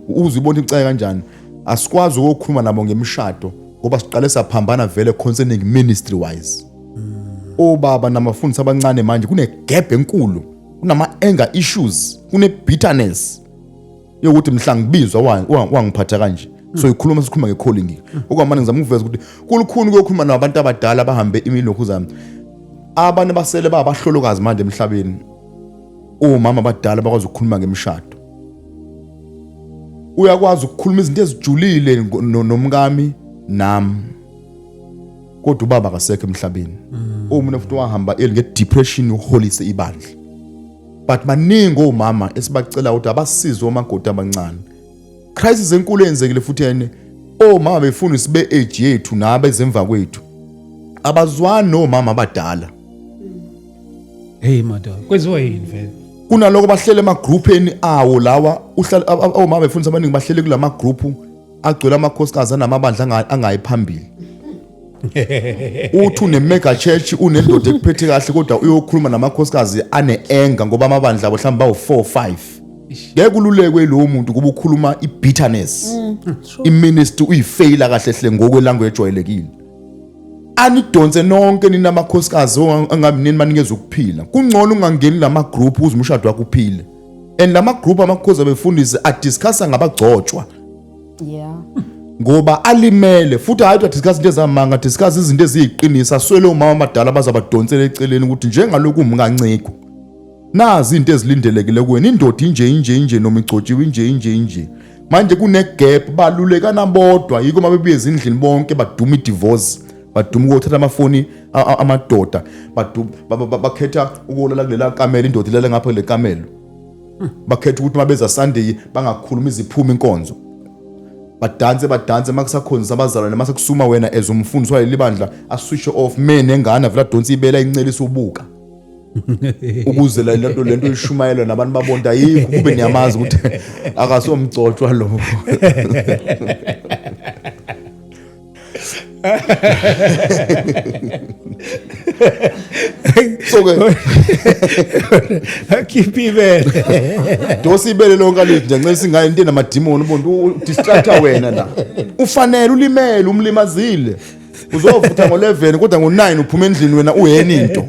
Uzibona icaya kanjani? Asikwazi ukukhuluma nabo ngemishado ngoba siqale saphambana vele concerning ministry wise. Obaba namafundisi abancane manje kune gap enkulu, kunama anger issues, kune bitterness yokuthi mhla ngibizwa wangiphatha kanje. So ikhuluma sikhuluma ngecalling. Okwamanje ngizama ukuveza ukuthi kulukhulu ukukhuluma nabantu abadala bahambe imilokhu zami. Abantu basele babahlolokazi manje emhlabeni. Omama abadala bakwazi ukukhuluma ngemishado. Uyakwazi ukukhuluma izinto ezijulile nomkami nami. Kodwa ubaba akasekho emhlabeni. Umuntu futhi wahamba ngedepression uholise ibandla. But maningi omama esibacela ukuthi abasize omagoda abancane. Crisis enkulu enzekile futhi yene omama befuna sibe age yethu nabezemva kwethu. Abazwani nomama abadala. Hey madod, kwenziwa yini vele? Kunaloko bahlele ama groupeni awo lawa uhlala omama befundisa abaningi bahlele kulama group agcwele amakhosikazi namabandla angayiphambili. Uthi une mega church unendoda ekuphethe kahle kodwa uyokhuluma namakhosikazi ane anger ngoba amabandla mhlawumbe bawo 4 5. Ngeke kululekwe lo muntu kuba ukhuluma ibitterness. Iministry uyifaila kahle hle ngokwe language ejwayelekile. Anidonse nonke nina amakhosikazi angabi nini manikeza ukuphila. Kungcono ungangeni lama group uze umshado wakho uphile. And lama group amakhosi abefundisi adiscussa ngabagcotshwa. Yeah. Ngoba alimele futhi hayi udiscuss into ezamanga, discuss izinto eziyiqinisa swele umama abadala bazabadonsela eceleni ukuthi njengalokhu umkanciko nazi into ezilindelekile kuwena, indoda inje noma igcotshiwe inje manje kune gap balulekana bodwa, yiko mabebuye ezindlini bonke baduma idivorce, baduma ukuthatha amafoni amadoda, bakhetha ukulala kulela kamela, indoda ilele ngapha le kamelo, bakhetha ukuthi mabeza Sunday bangakhuluma iziphuma inkonzo, badanse makusakhonza abazalwane, mase kusuma wena as umfundisi waleli bandla aswitch off men engane vela donsi ibela incelisa ubuka ukuze lento ishumayelwe nabantu babonda yikho kube niyamazi ukuthi akasomgcotshwa lo. So ke akhipibele dosi ibele lonke lithi njengoba singayo into enamadimoni ubonto distracta wena la ufanele ulimele umlimazile uzovutha ngo11 kodwa ngo9 uphuma endlini wena uyena into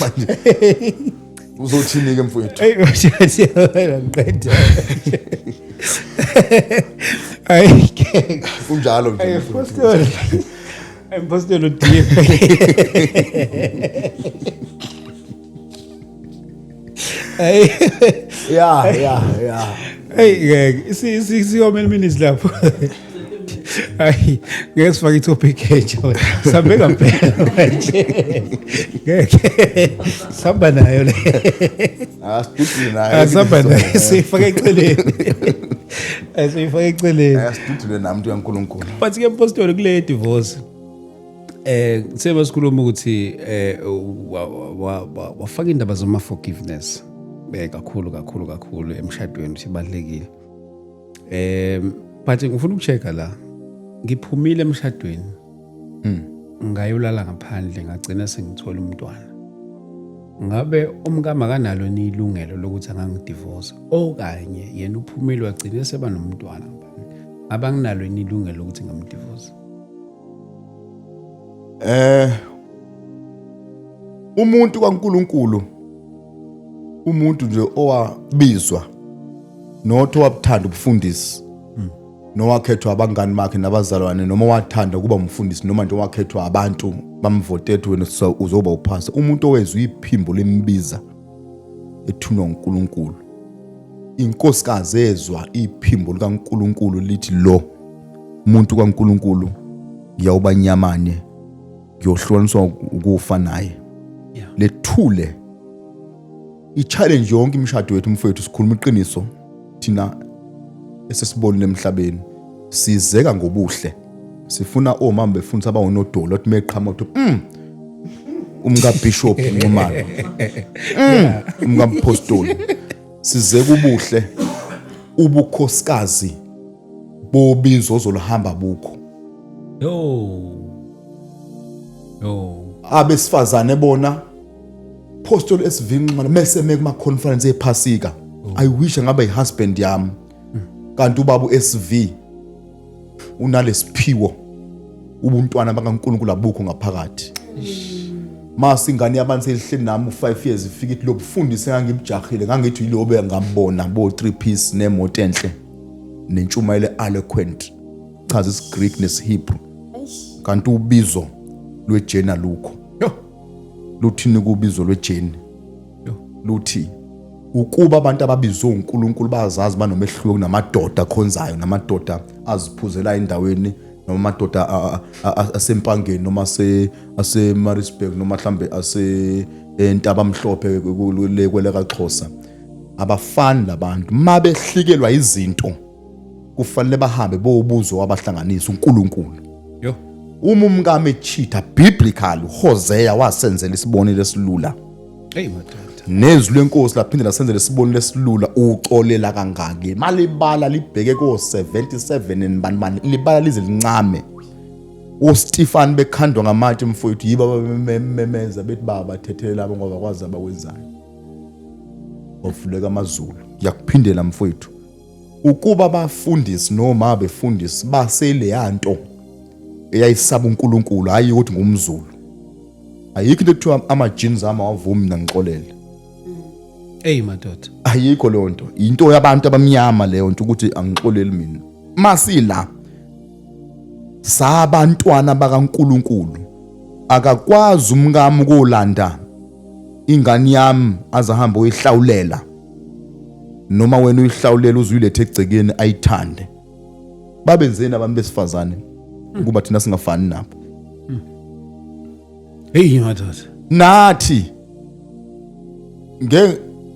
manje uzothini ke mfowethu? Hey ngiqeda ay kunjalo nje apostoli apostoli uDiye ay ya hey siyomela minutes lapho ay ngeke sifake itopic ejo sabeka phela manje ngeke samba nayo le asithuthile naye asamba nayo sifake eceleni asifake eceleni asithuthile nami umuntu kaNkulunkulu. but ke apostoli kule divorce sebe sikhuluma ukuthi wafaka indaba zoma forgiveness kakhulu emshadweni sibalekile but ngifuna ukuchecka la ngiphumile emshadweni ngayolala ngaphandle ngagcina sengithola umntwana, ngabe umkama kanalo nilungelo lokuthi angangidivorce okanye yena uphumile wagcina seba nomntwana ngaphandle abanginalo nilungelo lokuthi ngamdivorce? Umuntu kaNkulunkulu, umuntu nje owabizwa nothi wabuthanda ubufundisi nowakhethwa abangani bakhe nabazalwane, noma wathanda kuba umfundisi, noma nje wakhethwa abantu bamvotethe wena uzoba uphasa, umuntu owezwe iphimbo lembiza ethunwa uNkulunkulu, inkosikazi ezwa iphimbo likaNkulunkulu lithi lo umuntu kaNkulunkulu ngiyawuba nyamane, ngiyohlukaniswa ukufa naye, lethule i-challenge yonke imishado yethu mfowethu. Sikhuluma iqiniso thina esesibonile emhlabeni, sizeka ngobuhle, sifuna omama befundisa abawonodolo ukuthi meqhama ukuthi umka bishop ngomama umka apostoli, sizeka ubuhle, ubukhosikazi bobizo ozolihamba bukho. Abesifazane bona apostoli esivinqana mase mekuma conference ephasika, I wish ngabe ihusband yami, kanti ubaba uSV unalesiphiwo ubuntwana bakaNkulunkulu abukho ngaphakathi. Mase ingane yabantu selihleli nami u5 years ifika ithi lo bufundise ngangimjahile, ngangithi yilobe ngambona bo 3 piece nemoto enhle nentshumayelo eloquent, chaza isiGreek nesiHebrew, kanti ubizo lwejena lukho. Luthini kubizo lwejeni? Luthi ukuba abantu ababizwe uNkulunkulu bazazi banomehluko namadoda akhonzayo, namadoda aziphuzela endaweni, noma amadoda asempangeni, noma ase-Maritzburg, noma mhlambe ase-Ntaba Mhlophe kwele kaXhosa, abafani labantu mabehlikelwa izinto kufanele bahambe bobuzo wabahlanganisa uNkulunkulu. Uma umkami echitha biblical, Hosea wasenzela isibonelo esilula. Hey madoda, nezwi lenkosi laphinde lasenzela isibonelo esilula, ucolela kangaki malibala libheke ko 77 enibani libala lize lincame. uStefan bekhandwa ngamathi mfowethu yiba bamemeza bethi baba thethelela abo ngoba kwazi abakwenzayo, ofuleka amazulu. Yakuphindela mfowethu ukuba abafundisi noma befundisi basele yanto eyayisaba uNkulunkulu, hayi ukuthi ngumzulu. Ayikho into ekuthiwa ama-jeans ama wavumi mina ngixolele. Hey madoda, Ayikho leyo nto, into yabantu abamnyama leyo nto ukuthi angixoleli mina. Masila sabantwana bakaNkulunkulu akakwazi umkami ukulanda ingane yami azahamba uyihlawulela noma wena uyihlawulela uzuyilethe egcekeni ayithande babenzeni abantu besifazane ukuba thina singafani nabo hey madoda nathi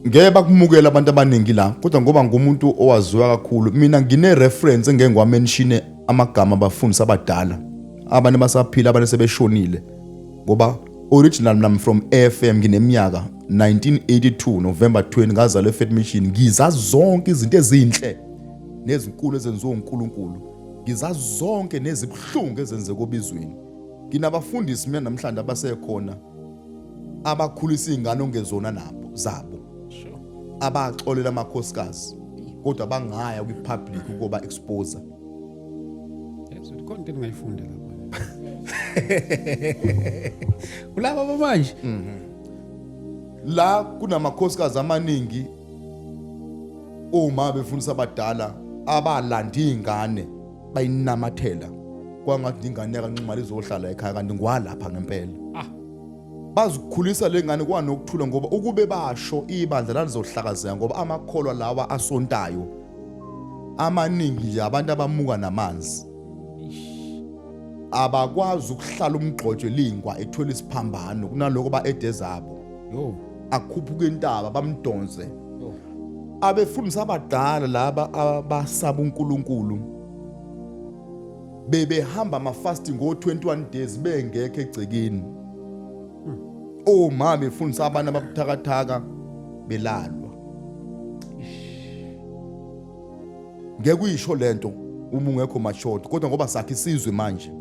ngeke bakumukela abantu abaningi la kodwa ngoba ngumuntu owaziwa kakhulu mina ngine reference engeke ngwamention amagama abafundisi abadala abanye basaphila abanye sebeshonile ngoba original nam from FM ngineminyaka 1982 November 20 ngazalwa eFaith Mission ngizazi zonke izinto ezinhle nezinkulu ezenziwa uNkulunkulu ngizazi zonke nezibhlungu ezenzeka obizweni nginabafundisi mina namhlanje abasekhona abakhulisa izingane ongezona nabo zabo abaxolela amakhosikazi kodwa bangaya kwipublic ukuba expose yes content ngayifunda lapha kulaba babanje la kunamakhosikazi amaningi uma befundisa abadala abalanda izingane bayinamathela kwangathi ingane yakanxuma lizohlala ekhaya kanti ngwalapha ngempela bazikhulisa lengane kwanokuthula ngoba ukube basho ibandla lalizohlakazeka ngoba amakholwa lawa asontayo amaningi nje abantu abamuka namanzi abakwazi ukuhlala umgxotshe lingwa ethola isiphambano kunaloko ba edezabo akhuphuka intaba bamdonse abefundisa abadala laba abasaba uNkulunkulu bebehamba ama fasting ngo21 days bengekho egcekeni oma befundisa abantu ababuthakathaka belalwa ngeke uyisho lento uma ungekho matured kodwa ngoba sakhe isizwe manje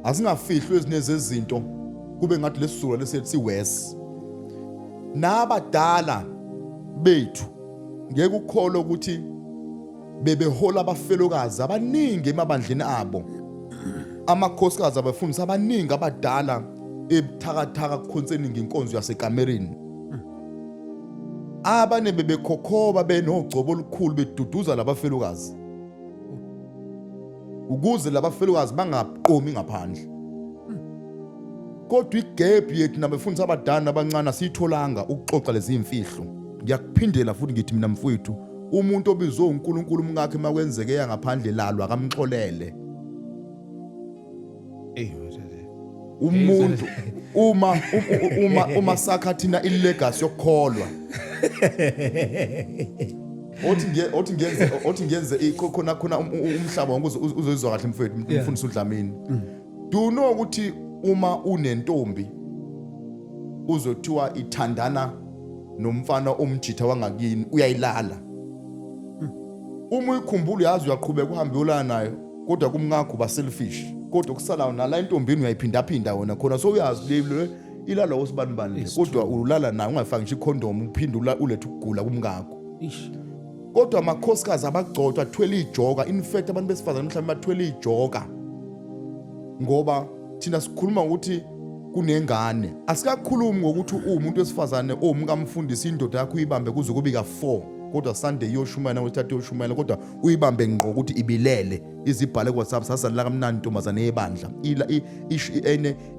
asingafihlwe ezinezezinto kube ngathi lesizulu lesethi west nabadala bethu ngeke ukholwe ukuthi bebehola abafelokazi abaningi emabandleni abo amakhosikazi abafundisa abaningi abadala ebuthakathaka concerning inkonzo yaseKamerini abane bebekhokhoba benogcobo olukhulu beduduza labafelokazi ukuze labafelokazi bangaqomi ngaphandle kodwa igap yethu nabafundisa abadala abancane siyitholanga ukuxoxa lezi imfihlo ngiyakuphindela futhi ngithi mina mfowethu umuntu obizwe uNkulunkulu umngakhe makwenzeke yangaphandle lalo akamxolele umuntu uma sakhathina ilegacy yokukholwa othi ngenze khona umhlaba wonke uzozizwa kahle mfowethu umfundisi uDlamini do know ukuthi uma unentombi uzothiwa ithandana nomfana omjitha wangakini uyayilala uma uyikhumbula yazi uyaqhubeka uhambe uyolala nayo kodwa kumngakho ba selfish kodwa kusala nala intombini uyayiphinda phinda wona khona so uyazi ilala wosibanibani kodwa ulala nayo ungafaki nje icondom uphinde ulethe ukugula kumngakho kodwa amakhosikazi abagcotshwa athwele ijoka in fact abantu besifazana mhlawumbe bathwele ijoka ngoba thina sikhuluma ukuthi kunengane asikakhulumi ngokuthi umuntu wesifazane omkamfundisi indoda yakho uyibambe kuze kubika 4 kodwa Sunday yoshumayela wethathe yoshumayela kodwa uyibambe ngqo ukuthi ibilele izibhale ku WhatsApp sasalala kamnandi intombazane yebandla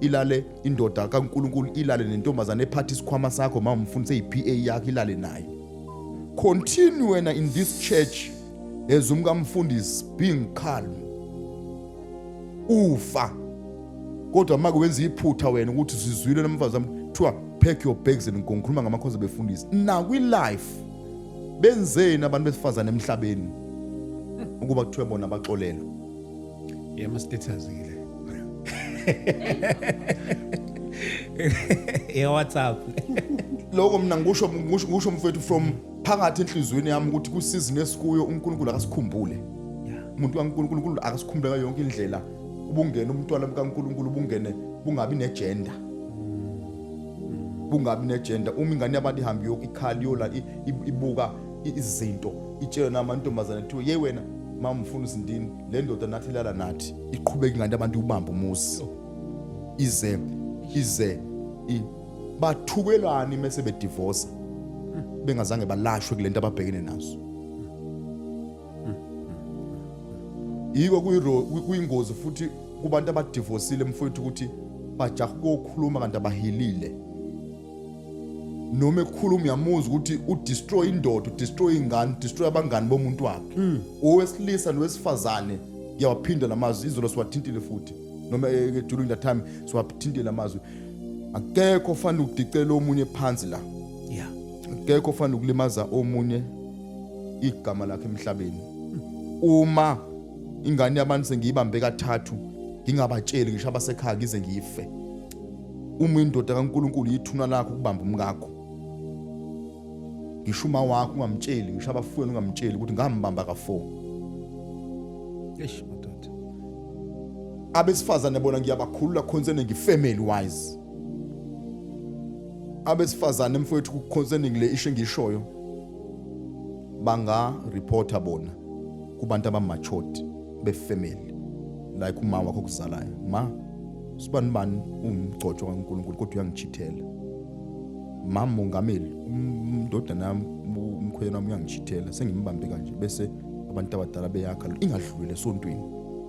ilale indoda kaNkulunkulu ilale nentombazane ephatha isikhwama sakho mama mfundise iPA yakhe ilale naye continue wena in this church as umkamfundisi being calm ufa kodwa make wenza iphutha wena ukuthi sizwile nomfazana kuthiwa pack your bags and ngikhuluma ngamakhosi befundisi na kwi life benzeni abantu besifazana emhlabeni ukuba kuthiwe bona baxolelo yema status ile WhatsApp lokho mina ngisho mfethu from phakathi enhlizweni yami ukuthi kusizini esikuyo uNkulunkulu akasikhumbule umuntu kaNkulunkulu akasikhumbule yonke indlela ubungena umntwana kaNkulunkulu ubungene bungabi negender uma ingane yabantu ihambe yokukhali yola ibuka izinto itshela namantombazana ethi ye wena mama mfuna isindini le ndoda nathi lala nathi iqhubeka ingane abantu ubamba umusi ize bathukelani mase be divorce bengazange balashwe kulento ababhekene nazo yiko kuyingozi futhi kubantu abadivorceile mfowethu ukuthi bajaha ukukhuluma kanti abahilile noma ekhuluma uyamuzwa ukuthi udestroy indoda, udestroy ingane, udestroy abangani bomuntu wakhe. Owesilisa nowesifazane yawaphinda lamazwi izolo siwathintile futhi noma during that time siwathintile lamazwi. Akekho ofana ukudicela omunye phansi la. Yeah. Akekho ofana ukulimaza omunye igama lakhe emhlabeni. Uma ingane yabantu sengiyibambe kathathu ngingabatsheli ngisho abasekhaya ngize ngife. Uma indoda kaNkulunkulu yithuna lakho ukubamba umkakho, ngisho uma wakho ungamtsheli, ngisho abafweni ungamtsheli ukuthi ngambamba ka4. Eish madoda. Abesifazane bona ngiyabakhulula concerning family wise. Abesifazane mfowethu concerning le issue ngishoyo banga reporter bona kubantu abamatured befamily like uma wakho kuzalayo. Ma sibani bani umgcotsho kaNkulunkulu kodwa uyangichithela. Mama mongameli umndodana nami umkhwena wami uyangichithela sengimbambe kanje bese abantu abadala beyakha ingadlulile esontweni.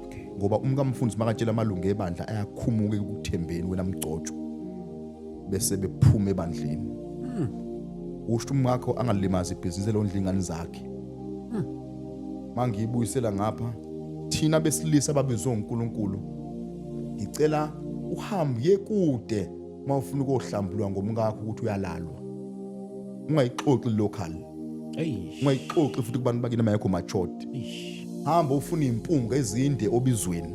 Okay. Ngoba umkamfundisi makatshela amalungu ebandla ayakhumuka ekuthembeni wena mgcotsho bese bephuma ebandleni. Usho umngakho angalimaza ibhizinisi elondlingani zakhe. Mangiyibuyisela ngapha thina besilisa babizwe uNkulunkulu ngicela uhambe kude mawufuna ukuhlambulwa ngomngakho ukuthi uyalalwa. Ungayixoxi local. Eish. Ungayixoxi futhi kubantu bakini amayekho matured. Eish. Hamba ufuna impunga ezinde obizweni.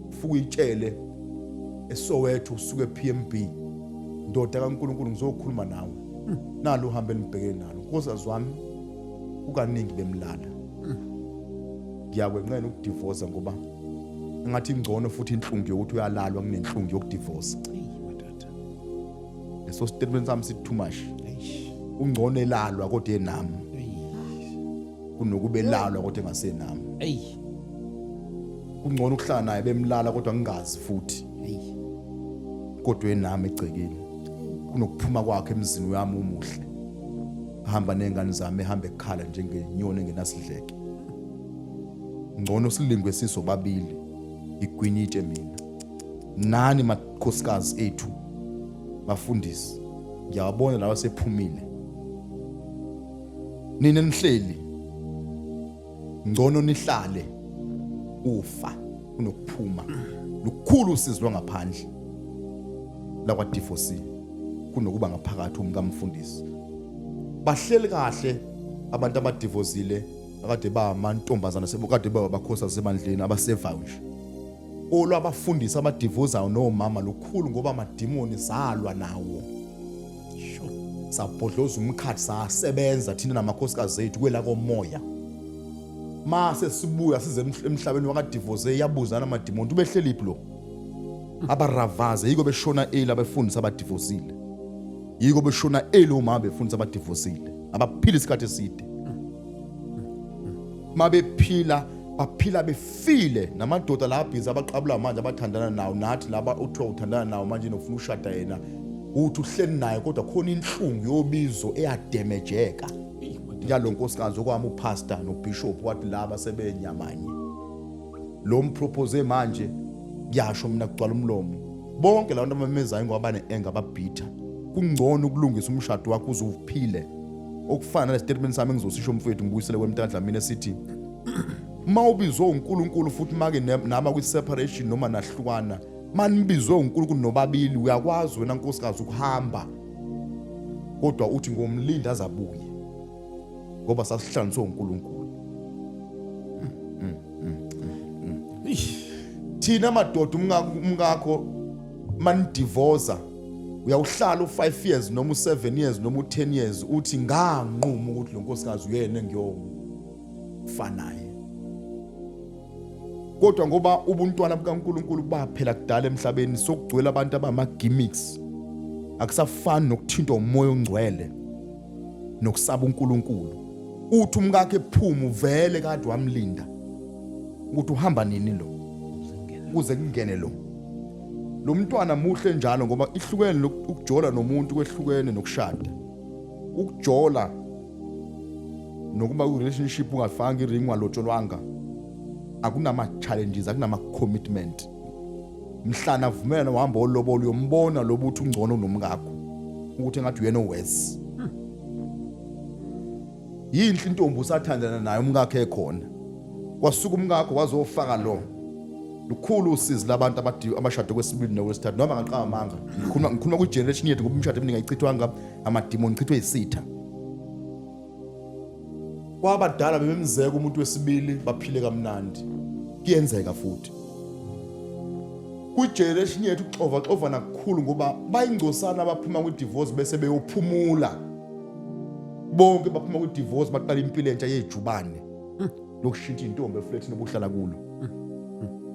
Ufuka uyitshele eSoweto usuke ePMB. Ndoda kaNkulunkulu ngizokhuluma nawe. Nalo uhambe nibheke nalo. Nkosazi wami ukaningi bemlala. Ngiyakwenqena ukudivorce ngoba ngathi ingcono futhi inhlungu yokuthi uyalalwa kunenhlungu yokudivorce. Madoda. Leso statement sami sithi too much. Eish. Ungcono elalwa kodwa enami kunokuba elalwa kodwa engasenami. Ey. Ungcono ukuhlala naye bemlala kodwa ngingazi futhi Ey. kodwa enami egcekeni. Kunokuphuma kwakhe emzini wami umuhle. Ahamba nengane zami ehamba ekhala njengenyoni engenasidleke. Ngcono silingwe sisobabili igwinyitshe mina. Nani makhosikazi ethu bafundisi. Ngiyabona lawa sephumile. Nina nihleli. Ngcono nihlale ufa kunokuphuma. Lukhulu usizwe ngaphandle la kwa divorce kunokuba ngaphakathi umkamfundisi. Bahleli kahle abantu abadivozile akade ba amantombazana sebokade ba bakhosa semandleni abasevayo nje. Olwabafundisi abadivozayo nomama lukhulu ngoba amadimoni zalwa nawo. Sure. Sabhodloza umkhathi sasebenza thina namakhosikazi ethu kwela komoya. Mase sibuya size emhlabeni wakadivoze yabuzana amadimoni ubehleli iplo. Abaravaze yiko beshona abafundisi abadivozile. Yiko beshona oma befundisi abadivozile. Abaphila isikhathi eside. Mabephila baphila befile namadoda la abhiza abaqabula manje abathandana nawo nathi laba uthiwa uthandana nawo manje nofuna ushada yena uthi uhleli naye kodwa khona inhlungu yobizo eyadamejeka yalo nkosikazi okwami upastor nobishop wathi laba sebenyamanye lo mpropose manje kuyasho mina kugcwala umlomo bonke labantu abamezayo ngoba bane ababhitha kungcono ukulungisa umshado wakho uzuphile okufana nestatement sami ngizosisho mfowethu ngibuyisele kwemntandla mina sithi mawubizwe uNkulunkulu futhi make nama kwi separation noma nahlukana manibizwe uNkulunkulu nobabili uyakwazi wena nkosikazi ukuhamba kodwa uthi ngomlinda azabuye ngoba sasihlanganiswe uNkulunkulu. Thina madoda umngakho manidivorce uyawuhlala u5 years noma u7 years noma u10 years uthi nganquma ukuthi lo nkosikazi uyena ngiyofanayo. Kodwa ngoba ubuntwana bukaNkulunkulu baphela kudala emhlabeni sokugcwele abantu abama gimmicks akusafani nokuthinta umoya ongcwele nokusaba uNkulunkulu. Uthi umkakhe ephuma uvele kade wamlinda ukuthi uhamba nini lo ukuze kungene lo mntwana muhle njalo ngoba ihlukene ukujola nomuntu kwehlukene nokushada. Ukujola nokuba ku relationship ungafanga iring walotsholwanga akunama challenges akunama commitment. Mhlana avumela uhamba olobolo uyombona lobuthi ungcono nomkakho ukuthi engathi uyena owes. Yinhle intombi usathandana naye umkakhe ekhona. Kwasuka umkakho wazofaka lo. Lukhulu usizi labantu abashado kwesibili nokwesithathu noma ngaqaba manga. Ngikhuluma ku generation yethu ngoba imishado eminingi ayichithwanga amademon chithwe isitha. Kwabadala bebemzeka umuntu wesibili baphile kamnandi. Kuyenzeka futhi. Ku-generation yethu uxova nakukhulu ngoba bayingcosana abaphuma kwi-divorce bese beyophumula. Bonke baphuma kwi-divorce baqala impilo entsha yejubane. Lokushintsha intombi eflethini obuhlala kulo.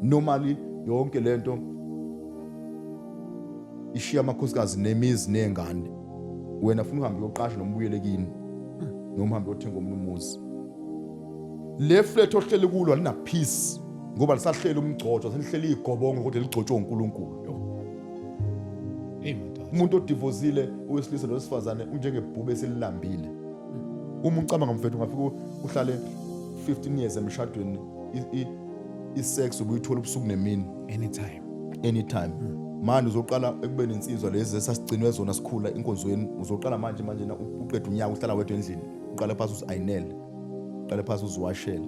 Normally yonke lento ishiya amakhosikazi nemizi nengane. Wena ufuna uhambe uyoqasha noma ubuyele kini. Noma uhambe uyothenga umuzi. Le flat ohlele kulo alina peace. Ngoba lisahlela umgcotsho selihleli igobongo kodwa ligcotshwe uNkulunkulu. Umuntu odivorcile owesilisa nowesifazane unjengebhubhe eselilambile. Uma ucabanga mfethu ungafika uhlale 15 years emshadweni isex ubuyithola ubusuku nemini anytime. Manje uzoqala ekubeni insizwa lezi esasigcinwe zona sikhula inkonzweni uzoqala manje na uqeda unyaka uhlala wedwa endlini uqale phasi uziayinele uqale phasi uziwashele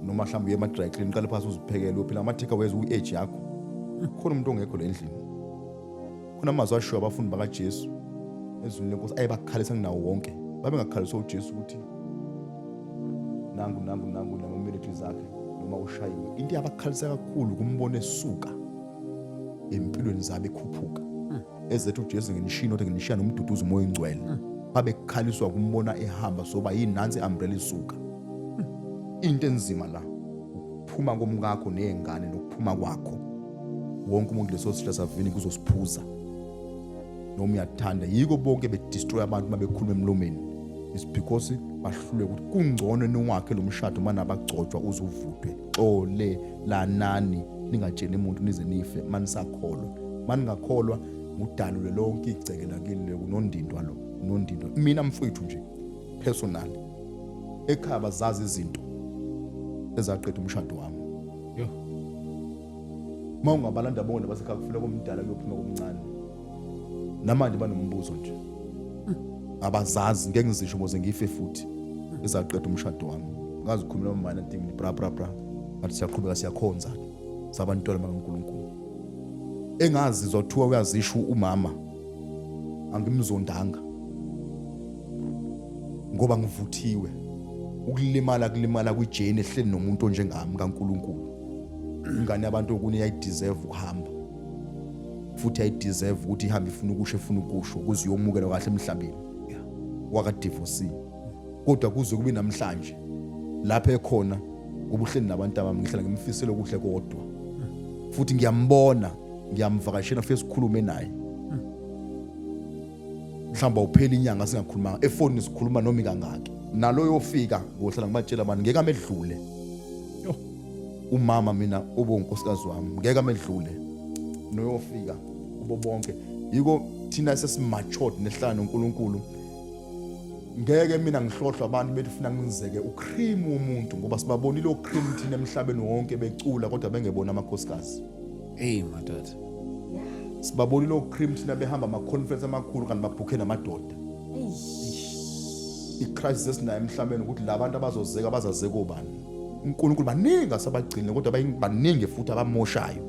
noma mhlawumbe uye ema-dry clean uqale phasi uziphekele uphila ama-takeaways u-age yakho khona umuntu ongekho le endlini khona amazwi ashiwo abafundi bakaJesu ezwini lenkosi ayebakhalisa nginawo wonke babengakhaliswa uJesu ukuthi nangu nama-miracles zakhe noma ushayiwe into yabakhalisa kakhulu kumbona esuka empilweni zabo ekhuphuka ezethu uJesu ngenishini othi nginishiya nomduduzo umoya ingcwele babekhaliswa kumbona ehamba soba yinansi umbrella isuka into enzima la ukuphuma komkakho nezingane nokuphuma kwakho wonke umuntu leso sihla savini kuzosiphuza noma uyathanda yiko bonke bedestroy abantu mabekhuluma emlomeni is because bahlule ukuthi kungcono nowakhe lo mshado mana bagcotshwa uzuvudwe xole lanani ningatsheni umuntu nize nife manisakholwa maningakholwa ngudalule lonke igcekela kini kunondindwa lo nondindwa mina mfowethu nje personally ekhaya bazazi izinto ezaqeda umshado wami mawungabalanda bona basekhaya kufuna komdala kuyophuma komncane namanje banombuzo nje abazazi ngeke ngizisho moze ngife futhi ezaqeda umshado wami ngazi ukukhuluma nomama thing bra ngathi siyaqhubeka siyakhonza sabantwana bakaNkulunkulu engazizwa uthiwa uyazisho umama angimzondanga ngoba ngivuthiwe ukulimala kwijeni ehleli nomuntu onjengami kaNkulunkulu ingane yabantu okune yayideserve ukuhamba futhi yayideserve ukuthi ihambe ifuna ukusho ukuze uyomukela kahle emhlabeni wakadivorce kodwa kuze kube namhlanje lapha ekhona ubuhleli nabantu abami ngihlala ngimfisela okuhle kodwa futhi ngiyambona ngiyamvakashela futhi sikhulume naye mhlamba uphela inyanga singakhuluma efoni sikhuluma noma kangaki nalo yofika ngohlala ngibatshela abantu ngeke amedlule umama mina obonkosikazi wami ngeke amedlule noyofika kubo bonke yiko thina sesimatured nehlala noNkulunkulu ngeke mina ngihlohlwa abantu bethi ufuna ngizeke ucream umuntu ngoba sibabonile ocream thina emhlabeni wonke becula kodwa bengebona amakhosikazi madod sibabonile ocream thina behamba ama conference amakhulu kanti babhukhe namadoda iChrist esinayo emhlabeni ukuthi labantu abazozeka bazazeka obani uNkulunkulu baningi asabagcina kodwa baningi futhi abamoshayo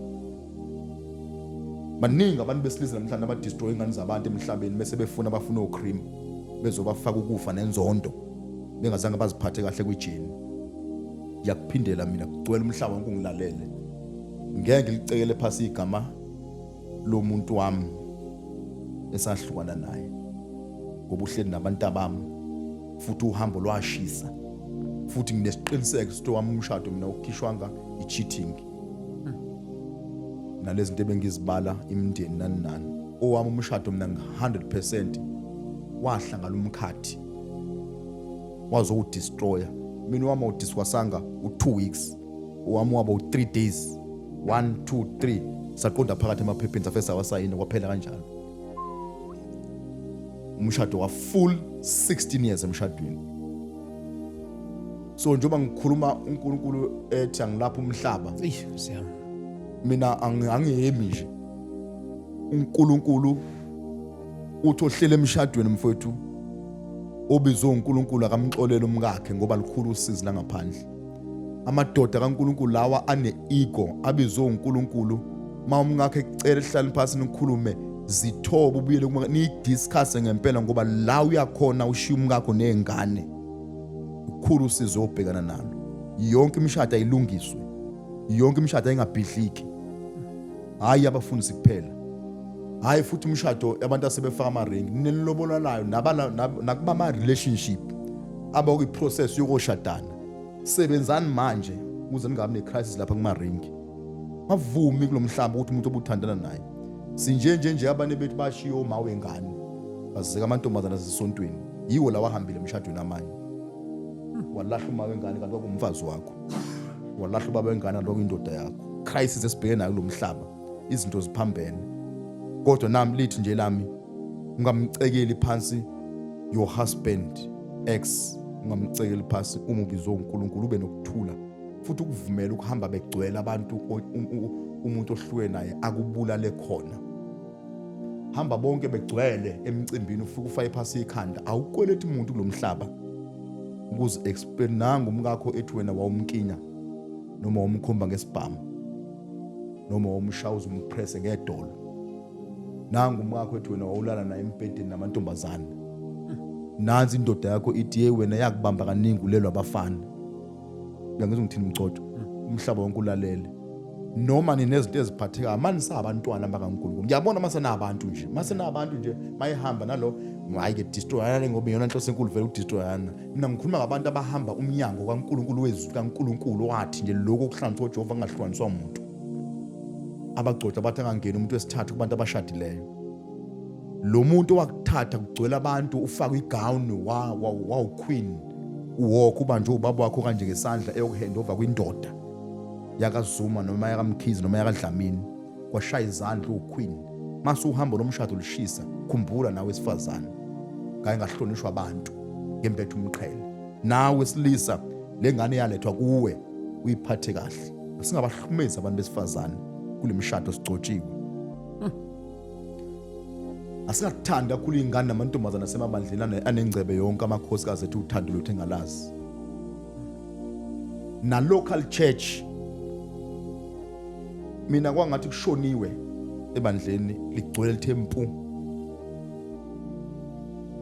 baningi abantu besilisa namhlanje abadestroy ingane zabantu emhlabeni bese bafuna ocream bezobafaka ukufa nenzondo bengazange baziphathe kahle kwijeni yakuphindela mina kugcwele umhlaba wonke ungilalele ngeke ngilicekele phasi igama lo muntu wami esahlukana naye ngoba uhleli nabantu abami futhi uhambo lwashisa futhi nginesiqiniseko ukuthi wami umshado mina ukhishwanga i-cheating nalezi zinto ebengizibala imindeni nani owami umshado mina 100% wahlangana umkhathi wazowudestroya mina wami udiskwasanga u2 weeks owami waba u3 days 1 2 3 saqonda phakathi emaphepheni safesa wasayina kwaphela kanjalo umshado wa full 16 years emshadweni so njengoba ngikhuluma uNkulunkulu ethi angilapha umhlaba siyami mina angihemi nje uNkulunkulu uthi ohlele emshadweni mfowethu obizwe uNkulunkulu akamxolele umkakhe ngoba likhulu usizi la ngaphandle. Amadoda kaNkulunkulu lawa ane-ego abizwe uNkulunkulu umkakhe ekucela ehlala phansi nikhulume zithoba ubuyele ni-discuss ngempela ngoba la uyakhona ushiya umkakho nezingane. Ukhulu usizo obhekana nalo. Yonke imishado ayilungiswe. Yonke imishado ayingabhidliki. Hayi abafundisi kuphela. Hayi futhi umshado abantu asebefaka ama-ring nelilobolanayo nakuba ama-relationship aba kwi-process yokushadana. Sebenzani manje ukuze ningabi ne-crisis lapha kuma-ring. Mavumi kulomhlaba ukuthi umuntu obuthandana naye. Sinje abanye bethu bashiya oma wengane. Bazeka amantombazana asesontweni. Yiwo lawa ahambile emshadweni amanye. Walahla uma wengane kanti kwakumfazi wakho. Walahla ubaba wengane kanti kwakuyindoda yakho. Crisis esibhekene nayo kulomhlaba. Izinto ziphambene. Kodwa nami lithi nje lami ungamcekeli phansi your husband ex, ungamcekeli phansi uma ubizwe uNkulunkulu ube nokuthula futhi ukuvumela ukuhamba begcwele abantu umuntu ohlukene naye akubulale khona. Hamba bonke begcwele emcimbini ufike ufaye phasi ikhanda awukwelethi umuntu kulomhlaba ukuze explain nanga umkakho ethi wena wawumkinya noma wamkhomba ngesibhamu noma wamshawuza umpress ngedolo. Nanga umkakho ethi wena wawulala naye embhedeni namantombazana. Nansi indoda yakho ithi wena yakubamba kaningi ulelo abafana. Ngiyangizwa ngithini umcoco umhlaba wonke ulalele. Noma ninezinto eziphathekayo manje sabantwana bakaNkulunkulu. Ngiyabona masena abantu nje mayihamba nalo hayi ke destroyana ngoba yona inhloso enkulu vele ukudestroyana. Mina ngikhuluma ngabantu abahamba umnyango kaNkulunkulu wezwi kaNkulunkulu wathi nje lokho okuhlanganiswa uJehova angahlukaniswa umuntu. Abagcotha bathi angangena umuntu wesithathu kubantu abashadileyo. Lo muntu wakuthatha kugcwele abantu ufaka igown wow queen uwokho ubanje ubaba wakho kanje ngesandla eyokuhand over kwindoda yakaZuma noma yakaMkhize noma yakaDlamini kwashaya izandla uQueen. Mase uhamba lomshado lishisa khumbula nawe esifazana ngaye ngahlonishwa abantu ngempethu umqhele. Nawe silisa lengane yalethwa kuwe uyiphathe kahle. Asingabahlumezi abantu besifazana kule mshado sigcotshiwe. Asingathanda kakhulu ingane namantombazana asemabandleni anengcebe yonke amakhosikazi ethu uthando lwethu engalazi. Na local church mina kwangathi kushoniwe ebandleni ligcwele lithempu.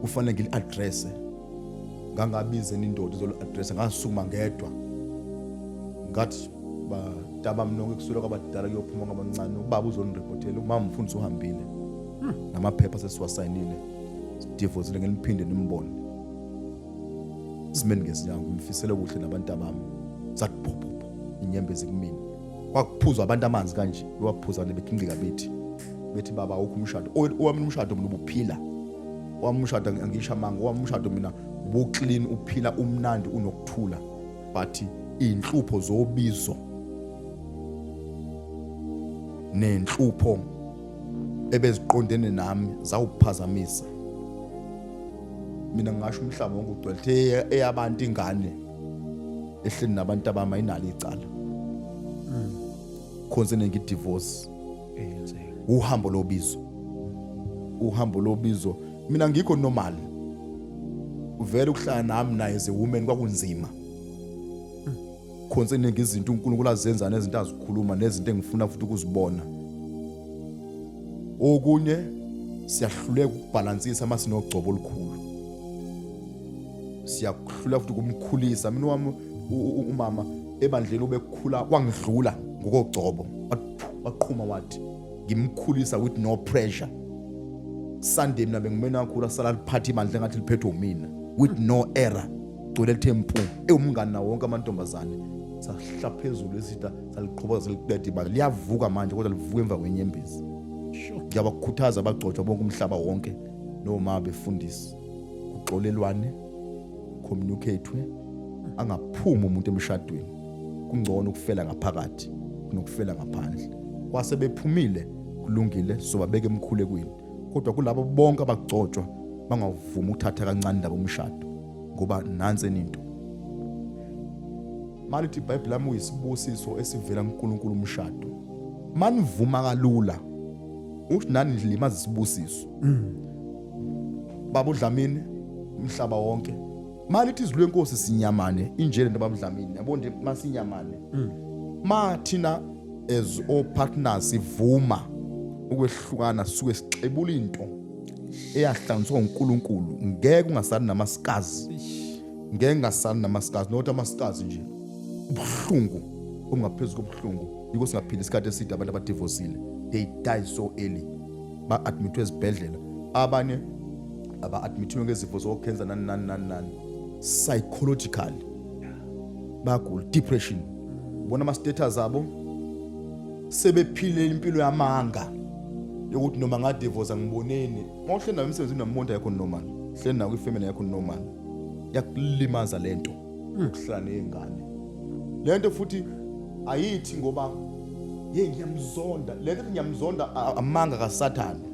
Kufanele ngili-address. Ngangabize indoda izolo-address ngasukuma ngedwa. Ngathi bataba mnonke kusula kwabadala kuyophuma ngabancane ubaba uzonirepotela umama mfundisi uhambile. Namaphepha sesiwasayinile. Divorce ngeliphinde nimbone. Simeni ngesinyango ngifisela kuhle nabantu abami. Zathi phopho inyembezi kumina. Kwakuphuzwa abantu amanzi kanje bewaphuza lebekhinqika bethi baba awukho umshado owami umshado mina ubuphila wami umshado angisha manga wami umshado mina ubuclean uphila umnandi unokuthula but inhlupho zobizo nenhlupho ebeziqondene nami zawuphazamisa. Mina ngisho umhlaba wonke ugcwele eyabantu ingane ehleli nabantu abama inalo icala. Concerning divorce uhambo lobizo mina ngikho normal uvela ukuhlala nami naye as a woman kwakunzima concerning izinto uNkulunkulu azenza nezinto azikhuluma nezinto engifuna futhi ukuzibona. Okunye siyahluleka ukubalansisa mase sinogcobo olukhulu. Siyakhulula futhi ukumkhulisa mina wami umama ebandleni obekhula kwangidlula ngokogcobo waqhuma wathi ngimkhulisa with no pressure. Sunday mina bengimena kakhulu asala liphatha imandla ngathi liphethwe umina with no error gcwele lithempu umngani nawo wonke amantombazane sahla phezulu esitha saliqhoboza liqede imali liyavuka manje kodwa livuka emva kwenyembezi. Ngiyabakhuthaza abagcotshwa bonke umhlaba wonke noma befundisi kuxolelwane communicate angaphuma umuntu emshadweni kungcono ukufela ngaphakathi kunokufela ngaphandle. Kwase bephumile kulungile sobabeke emkhulekweni kodwa kulabo bonke abagcotshwa bangavuma ukuthatha kancane labo umshado ngoba nansi into malithi iBhayibheli lami uyisibusiso esivela kuNkulunkulu umshado manivuma kalula uthi nani ndilimaza isibusiso baba uDlamini umhlaba wonke malithi izwi lenkosi sinyamane injele nababa uDlamini yabona masinyamane mathina as all partners sivuma ukwehlukana suke sixebula into eyahlanganiswa uNkulunkulu ngeke ungasali namasikazi ngeke ngasali namasikazi not amasikazi nje ubuhlungu ongaphezulu kobuhlungu yiko singaphila isikhathi eside abantu abadivorceile they die so early ba admitwe ezibhedlela abanye aba admitwe ngezifo zokhenza nani psychologically bagula depression bona ama status abo sebephile impilo yamanga yokuthi noma ngadivorce ngiboneni mawuhleli nawe emsebenzini nomuntu yakho normal hleli nawe ifamily yakho normal yakulimaza lento ukuhlala nezingane lento futhi ayithi ngoba ngiyamzonda lento ngiyamzonda amanga kaSathane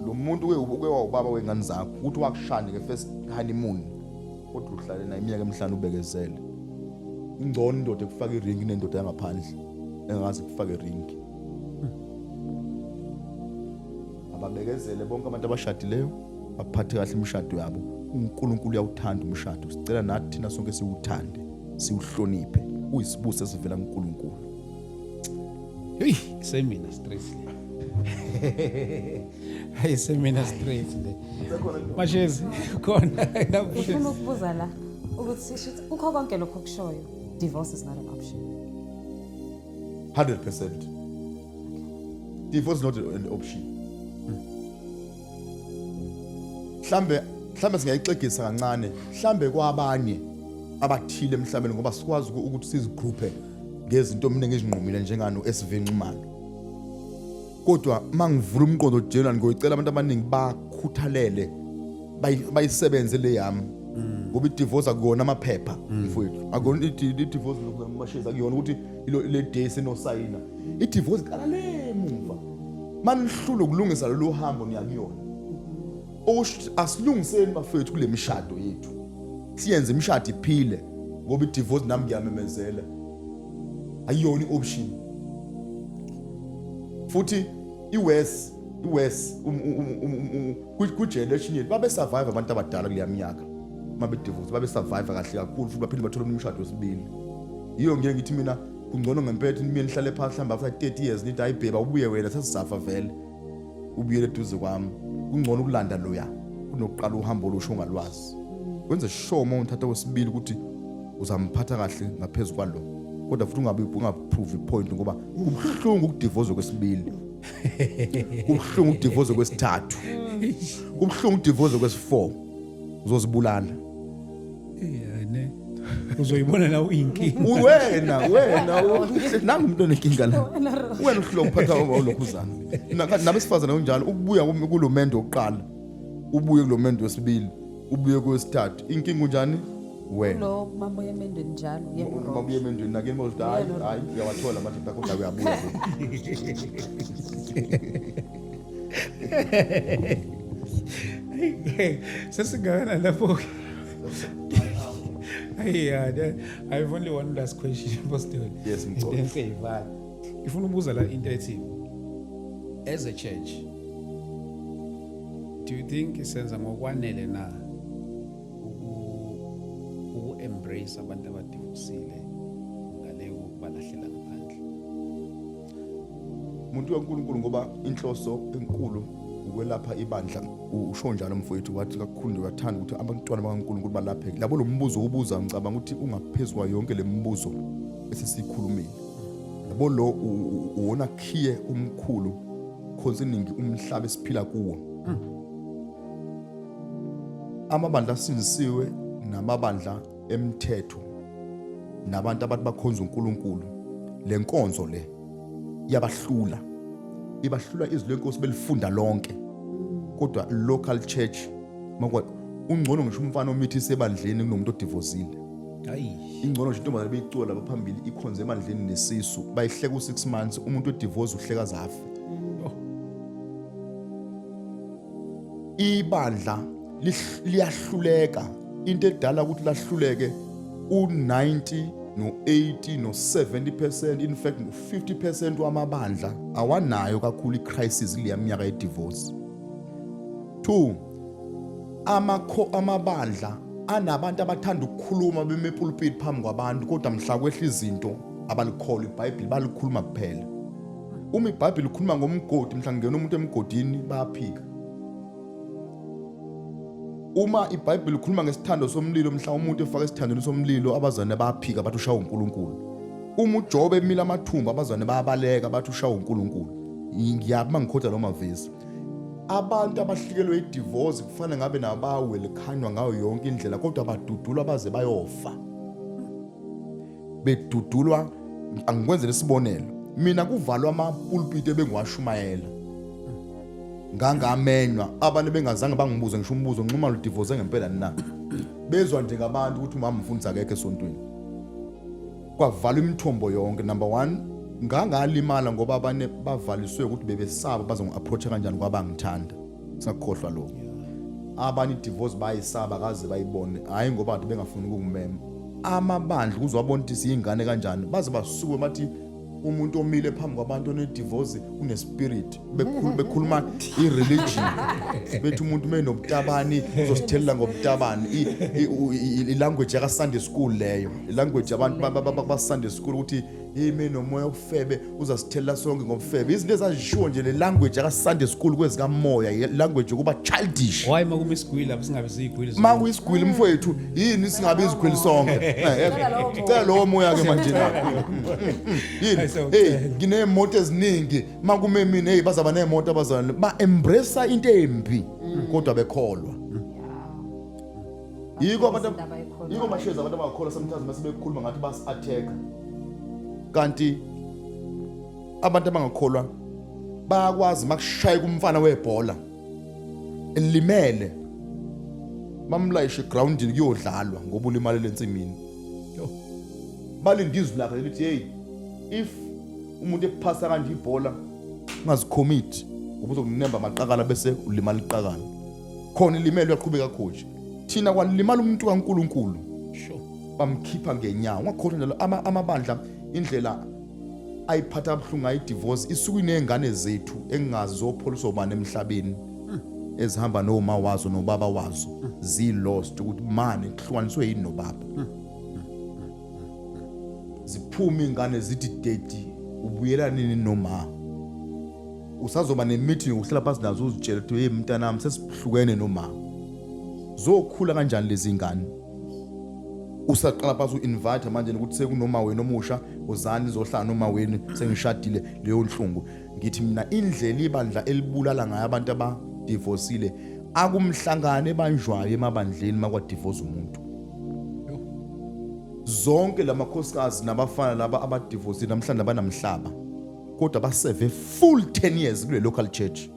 lo muntu uke wawubaba wengane zakho ukuthi wakushane nge-first honeymoon kodwa uhlale naye iminyaka emihlanu ubekezele ingcono indoda ekufaka iringi nendoda yangaphandle engazi kufaka iringi ababekezele bonke abantu abashadileyo baphathe kahle imishado yabo uNkulunkulu uyawuthanda umshado sicela nathi thina sonke siwuthande siwuhloniphe uyisibuso esivela kuNkulunkulu hey semina straight hey semina straight le mashezi khona Ufuna ukubuza la ukuthi ukho konke lokho kushoyo divorce is not an option. 100%. Divorce is not an option. Mhlambe singayixegisa kancane mhlambe kwabanye abathile emhlabeni ngoba sikwazi ukuthi sizigroupe ngezinto eminingi ezinqumile njengano SV Nxumalo kodwa mangivula umqondo general ngoyicela abantu abaningi bakhuthalele bayisebenze le yami ngoba idivorce akuyona amaphepha mfowethu akuyona idivorce lokumasheza akuyona ukuthi le day senosayina idivorce qala le muva manihlule ukulungisa lo hambo niyakuyona asilungiseni bafethu kule mishado yethu siyenze imishado iphile ngoba idivorce nami ngiyamemezela ayiyona ioption futhi iwes ku generation yethu babe survive abantu abadala kule minyaka mabe divorce babe survive kahle kakhulu futhi baphinde bathola umshado wesibili yiyo ngeke ngithi mina kungcono ngempela mina nihlale phansi mhlamba after 30 years nithi ayibheba ubuye wena sesisafa vele ubuyele eduze kwami kungcono ukulanda loya kunokuqala uhambo lusho ngalwazi kwenze sure uma uthatha wesibili ukuthi uzamphatha kahle ngaphezulu kwalo kodwa futhi ungaprove ipoint ngoba kubuhlungu ukudivorce kwesibili kubuhlungu ukudivorce kwesithathu kubuhlungu ukudivorce kwesi4 uzozibulala ne uzoyibona la uyinkinga wena nami umuntu onenkinga la wena uhloko uphatha olokhuzana nabesifazana kanjalo ukubuya kulomendo oqala ubuye kulomendo wesibili ubuye kwesithathu inkinga unjani wena Lo mambo yemendweni njalo yebo babuye emendweni nakeni mawuthi hayi uyawathola amadoda akho uyabuya sesingana lapho I've only one last question Pastor. Yes, mkhulu. Then say that ifuna ubuza la into ethi as a church do you think isenza ngokwanele na uku-embrace abantu abadivosile ngale ukubalahlela ngaphandle umuntu kaNkulunkulu ngoba inhloso enkulu ukwelapha ibandla usho njalo mfowethu wathi kakhulu uyathanda ukuthi abantwana bakaNkulunkulu balapheke labo lo mbuzo ubuza ngicabanga ukuthi ungaphezulu yonke le mibuzo esesikhulumile yabo lo uwona khiye umkhulu concerning umhlaba esiphila kuwo amabandla asinzisiwe namabandla emthetho nabantu abathi bakhonza uNkulunkulu lenkonzo le yabahlula ibahlula izwi lenkosi belifunda lonke kodwa local church makwa ungcono ngisho umfana omithi sebandleni kunomuntu odivorceile hayi ingcono nje intombazana beyicola baphambili ikhonze emandleni nesisu bayihleka u6 months umuntu odivorce uhleka zafe ibandla liyahluleka into edala ukuthi lahluleke u90 no80 no70% in fact no50% wamabandla awanayo kakhulu icrisis le yaminyaka yedivorce 2 amabandla anabantu abathanda ukukhuluma bemepulpit phambi kwabantu kodwa mhla kwehla izinto abalikholwa iBhayibheli balikhuluma kuphela. Uma iBhayibheli likhuluma ngomgodi mhla ngena umuntu emgodini bayaphika. Uma iBhayibheli likhuluma ngesithando somlilo mhla umuntu efaka esithandweni somlilo abazane bayaphika bathi ushawa uNkulunkulu. Uma uJobe emila amathumba abazane bayabaleka bathi ushawa uNkulunkulu. Ngiyaba ngikhoda lo mavesi. Abantu abahlikelwe idivorce kufanele ngabe nabawe likhanywa ngayo yonke indlela kodwa badudulwa baze bayofa. Bedudulwa angikwenzele isibonelo. Mina kuvalwa amapulpit ebengiwashumayela. Ngangamenywa abantu bengazange bangibuze ngisho umbuzo nquma lo divorce ngempela na. Bezwa nje ngabantu ukuthi umama mfundisi akekho esontweni. Kwavalwa imithombo yonke. Number 1 ngangalimala ngoba abane bavaliswe ukuthi bebesaba bazongi-approach kanjani kwabangithanda. Singakhohlwa lokho. Abanye divorce bayisaba kaze bayibone hayi ngoba abantu bengafuni ukungimema. Amabandla kuzwabona ukuthi siyingane kanjani baze basuke bathi umuntu omile phambi kwabantu onedivorce unespirit bekhuluma ireligion bethi umuntu menobutabani uzosithela ngobutabani ilanguage yaka Sunday school leyo ilanguage abantu ba Sunday school ukuthi yimi nomoya ofebe uzasithela sonke ngobufebe izinto ezazishiwo nje le language yaka Sunday school kwezika moya language yokuba childish. Why makuma isigwili asingabe zigwili zonke maku isigwili mfowethu yini singabe izigwili sonke cela lo moya ke manje na yini nginemoto eziningi makume mina bazaba nemoto abazana ba embrace into embi kodwa bekholwa. Yiko mashezi abantu abakholwa sometimes mase bekhuluma ngathi bas attack kanti abantu abangakholwa bayakwazi makushaya kumfana webhola elimele bamlayishe groundini kuyodlalwa ngoba ulimalele ensimini. Balindizwe lakhe lithi hey if umuntu ephasa kanje ibhola ungazicommit ubuzokunemba amaqakala bese ulimala iqakala khona ilimele uyaqhubeka coach thina kwalimala umuntu kaNkuluNkulu bamkhipha ngenyawo ngakhohlwa njalo amabandla indlela ayiphatha abhlungu ayidivorce isuku inezingane zethu engingazopholisa obani emhlabeni ezihamba noma wazo nobaba wazo zilost ukuthi manje kuhlukaniswe yini nobaba ziphuma ingane zithi daddy ubuyela nini noma usazoba nemeeting uhlala phansi nazo uzitshela ukuthi hey mntanami sesihlukene noma zokhula kanjani lezi ingane usaqala phansi uinvite manje ukuthi sekunoma wena omusha uzani izohlala noma wena sengishadile leyo nhlungu ngithi mina indlela ibandla elibulala ngayo abantu abadivorceile akumhlangane ebanjwayo emabandleni makwa divorce umuntu. Zonke lamakhosikazi nabafana laba abadivorce namhlanje abanamhlaba kodwa baseve full 10 years kule local church.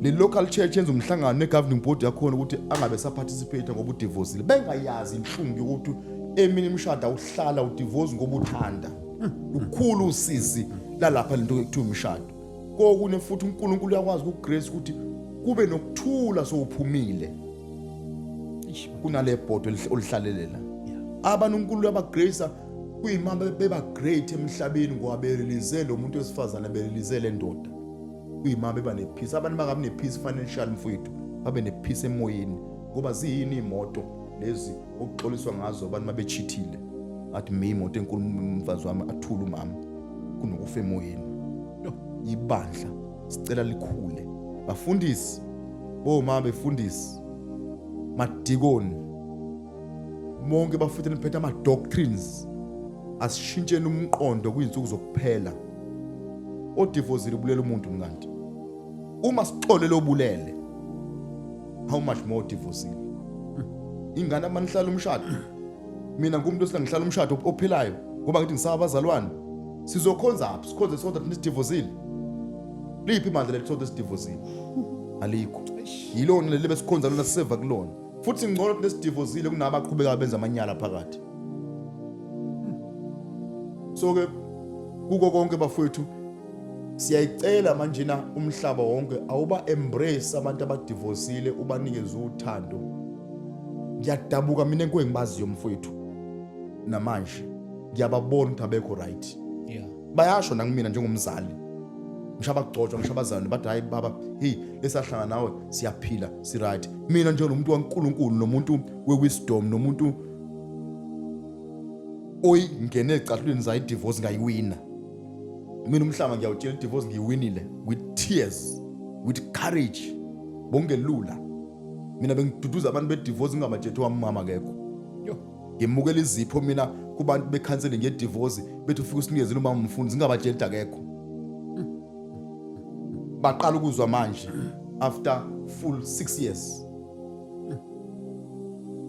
Le local church yenza umhlangano negoverning board yakhona ukuthi angabe saparticipate ngoba udivorceile bengayazi inhlungu ukuthi emini imishado awuhlala udivorce ngoba uthanda ukhulu usizi lalapha lento ekuthiwa imishado kokune futhi uNkulunkulu uyakwazi ukugrace ukuthi kube nokuthula sokuphumile kunale board olihlalelela abantu uNkulunkulu abagrace kuyimama beba great emhlabeni ngoba berelease lo muntu wesifazana berelease le ndoda kuyimama beba nepeace abantu bakabe nepeace financial mfowethu babe nepeace emoyeni ngoba ziyini imoto lezi okuxoliswa ngazo abantu mabechithile athi me imoto enkulu umfazi wami athula umama kunokufa emoyeni ibandla sicela likhule bafundisi bomama befundisi madikoni monke bafuthe niphethe ama doctrines asishintsheni umqondo kuyinsuku zokuphela odivorceile bulela umuntu nganti uma sixolele obulele how much more divorceile ingane amanihlala umshado mina ngumuntu osengihlala umshado ophilayo ngoba ngithi ngisaba abazalwane sizokhonza aphi sikhonze sonke that divorceile liphi imandla lethu sidivorceile alikho yilona leli besikhonza lona siseva kulona futhi ngcono ukuthi sidivorceile kunabaqhubeka benza amanyala phakathi. So ke kuko konke bafowethu siyayicela manje na umhlaba wonke awuba embrace abantu abadivorceile ubanikeze uthando. Ngiyadabuka mina engibaziyo mfowethu namanje ngiyababona ukuthi abekho right. Bayasho nakimina njengomzali ngishaba kugcotshwa ngishabazana bathi hayi baba hey lesahlanga nawe siyaphila si right mina nje nomuntu kaNkuluNkulu nomuntu wewisdom nomuntu oyingene ecahlweni zayi divorce ngayiwina mina umhlaba ngiyawutshela divorce ngiyiwinile with tears with courage bongelula mina bengiduduza abantu bedivorce ngamajethe wamama kekho ngimukela izipho mina kubantu becancel ngedivorce bethi ufika usinikeze uma umfundi zingabatshela akekho baqala ukuzwa manje after full 6 years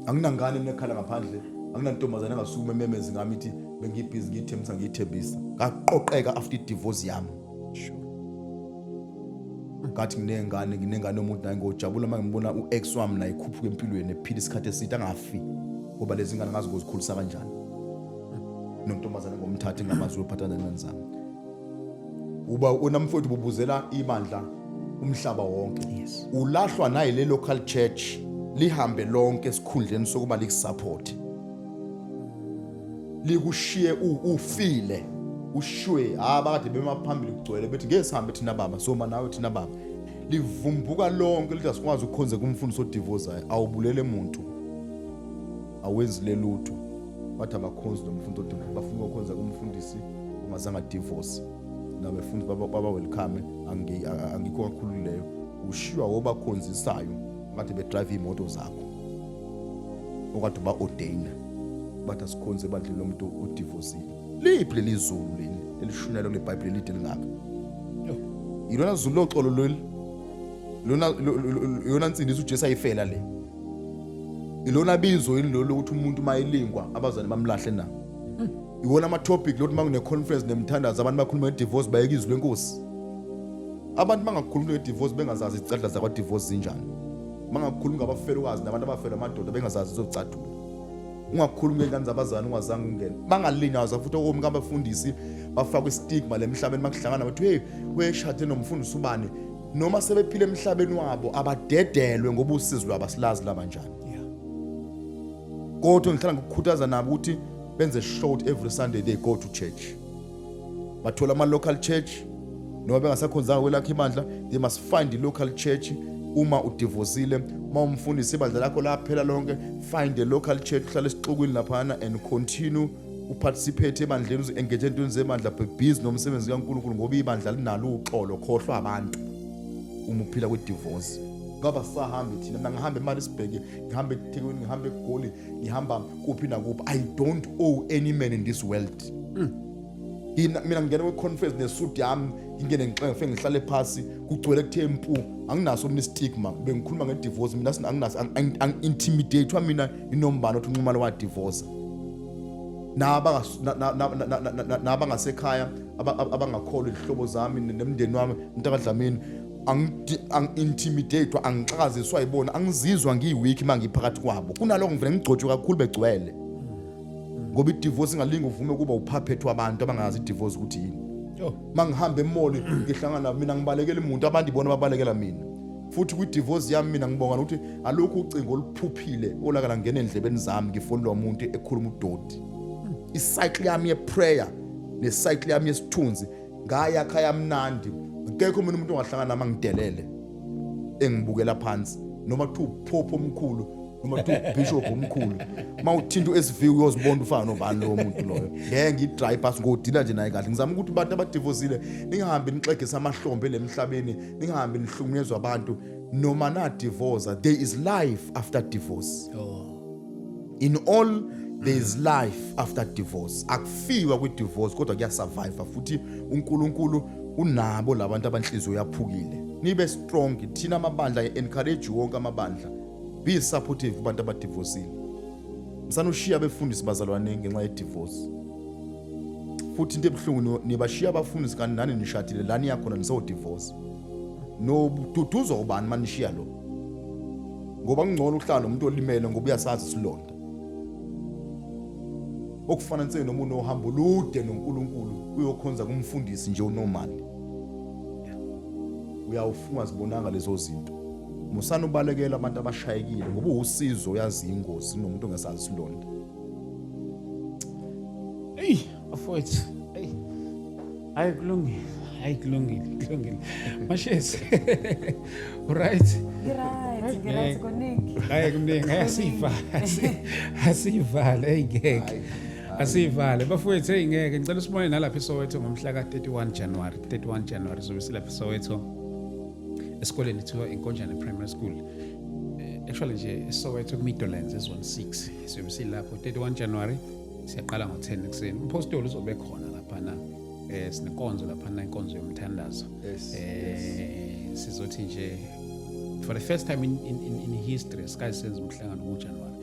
anginangane nekhala ngaphandle anginantombazana engasukuma ememezi ngami ithi bengibhizi ngithembisa ngithembisa ngaqoqeka after divorce yami ngathi nginengane umuntu naye ngojabula mangibona uex wami naye ikhuphuka empilweni ephila isikhathi eside angafi ngoba lezi ngane ngazi ukuzikhulisa kanjani nontombazana ngomthathe ngamazi uphathana nanzami uba unamfowethu bubuzela ibandla umhlaba wonke ulahlwa naye le local church lihambe lonke esikhundleni sokuba likusupport likushiye ufile ushwe abakade bemaphambili kugcwele bethi ngeke sihambe thina baba soma nawe thina baba livumbuka lonke lithi asikwazi ukukhonza kumfundisi odivorce awubulele umuntu awenzile lutho bathi abakhonzi nomfundisi odivorce bafuna ukukhonza kumfundisi ungazange divorce nabe fundi baba welcome angikho kakhulu leyo ushiywa obakhonzisayo ngathi be drive imoto zakho okade ba ordain bathi asikhonze bandle lomuntu odivorceile liphile lizulu leli elishunela kule Bible lide lingaka ilona zulu loxolo leli lona nsindisi uJesu ayifela le ilona bizo yilolo ukuthi umuntu mayilingwa abazane bamlahle na iwona ama topic lothi mangune conference nemthandazo abantu bakhuluma ngedivorce bayeka izwi lenkosi abantu bangakhuluma ngedivorce bengazazi izicadla zakwa divorce zinjani mangakhuluma ngabafelokazi nabantu abafela amadoda bengazazi izocathula ungakhuluma ngengane zabazana ungazange ungene bangalinyaza futhi okomka abafundisi bafaka istigma lemhlabeni makuhlangana bathi hey weshade nomfundisi ubani noma sebephila emhlabeni wabo abadedelwe ngoba usizo lwabasilazi labanjani kodwa ngihlala ngokukhuthaza nabo ukuthi benze short every Sunday they go to church bathola ama local church noma bengasakhonzanga kwelakhe ibandla they must find the local church uma udivorceile uma umfundisi ibandla lakho laphela lonke find a local church uhlale esixukwini laphana and continue uparticipate ebandleni uze-engage entweni zebandla busy nomsebenzi kaNkulunkulu ngoba ibandla linalo uxolo khohlwa abantu uma uphila kwedivorce ngoba sahambe thina mina ngihambe eMaritzburg ngihambe eThekwini ngihambe eGoli ngihamba kuphi nakuphi I don't owe any man in this world mina ngene kwe-conference nesuit yami ngingene ngixenge ngifike ngihlale phansi kugcwele kuthe mpu anginaso mina stigma bengikhuluma ngedivorce mina anginaso ang-intimidate mina inombalo othi unqumalo wa divorce nabangasekhaya abangakholwa ihlobo zami nemndeni wami mntakadlamini ang-intimidate angixakaziswa yibona angizizwa ngiyiweak mangiphakathi kwabo kunaloko ngivele ngigcotshwe kakhulu begcwele ngoba idivorce ingalinga uvume kuba upuppet wabantu abangazi idivorce ukuthi yini mangihamba emoli ngihlangana nabo mina ngibalekela umuntu abantu ibona babalekela mina futhi kwi-divorce yami mina ngibonga ukuthi alokhu ucingo oluphuphile olakala ngene endlebeni zami ngifonelwa umuntu ekhuluma udodi icycle yami yeprayer necycle yami yesithunzi ngayakha yamnandi ngekho mina umuntu ongahlangana nama ngidelele engibukela phansi noma kuthiwa uphopho omkhulu noma kuthiwa ubishop omkhulu mawuthinta uSV uyozibona ufana nobani lo muntu loyo ngeke ngidry pass ngodila nje naye kahle ngizama ukuthi abantu abadivorceile ningahambi nixegisa amahlombe lemhlabeni ningahambi nihlukunyezwa abantu noma na divorce there is life after divorce in all there is life after divorce akufiwa kwi-divorce kodwa kuyasurvive futhi uNkulunkulu unabo labantu abanhliziyo yaphukile nibe strong thina amabandla encourage wonke amabandla be supportive kubantu abadivorceile msanushiya befundisi bazalwane ngenxa yedivorce futhi into ebhlungu nibashiya abafundisi kanti nani nishadile lani yakhona nisodivorce no duduzo ubani manishiya lo ngoba ngcono ukuhlala nomuntu olimele ngoba uyasazi isilonda okufana nse nomuntu ohamba olude noNkulunkulu uyokhonza kumfundisi nje unormal uyawufuna zibonanga lezo zinto musana ubalekela abantu abashayekile ngoba usizo yazi ingozi nomuntu ongasazi isilonda hey afowethu hey ayikulungile hayi kulungile mashezi right Right, ngirathi koningi. hayi kuningi asivale ayingeke asivale bafowethu ayingeke ngicela sibone nalapha eSoweto ngomhla ka 31 January sobe silapha eSoweto esikoleni ethiwa Inkonjane Primary School. Actually nje eSoweto kuMidlands e16 sobe silapho 31 January siyaqala ngo10 ekseni. Umpostoli uzobe khona lapha na sinenkonzo lapha na inkonzo yomthandazo. Sizothi nje for the first time in history sky senze umhlangano ngoJanuary.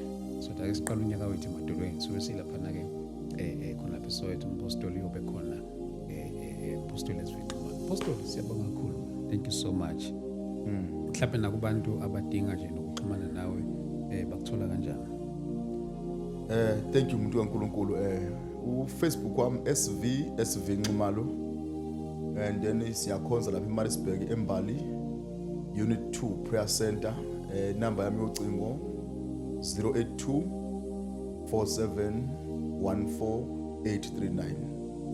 So that isiqala unyaka wethu emadolweni sobe silapha na ke khona lapha eSoweto umpostoli uyobe khona umpostoli esifiqwa. Umpostoli siyabonga kakhulu. Thank you so much. Mhlawumbe nakubantu abadinga nje nokuxhumana nawe bakuthola kanjani? Thank you umuntu kaNkulunkulu. uFacebook wami SV Nxumalo, and then siyakhonza lapha eMaritzburg eMbali Unit 2 Prayer Center. Number yami yocingo 082 4714839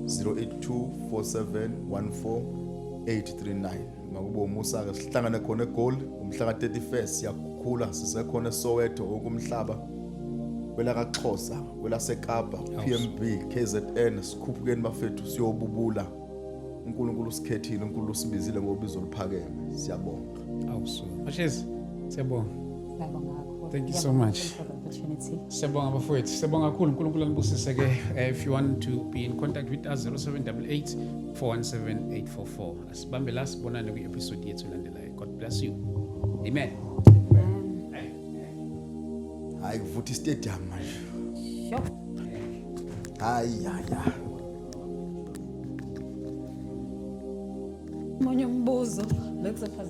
082 4714839. Makuba umusa ke sihlangane khona eGold umhla ka31 siyakhula sisekhona eSoweto okumhlaba kwela kaXhosa kwela seKapa PMB KZN sikhuphukeni bafethu siyobubula. uNkulunkulu usikhethile, uNkulunkulu usibizile ngobizo liphakeme. Siyabonga. Awuso mashezi siyabonga. Siyabonga kakhulu. Thank you so much. For the opportunity. Siyabonga bafowethu, siyabonga kakhulu uNkulunkulu anibusise ke. If you want to be in contact with us 0788 417 844. Asibambe la sibonane ku episode yethu landelayo. God bless you. Amen. Hayi kuvuthi stadium manje. Sure. Hayi ya. Umunye umbuzo bekuzochaza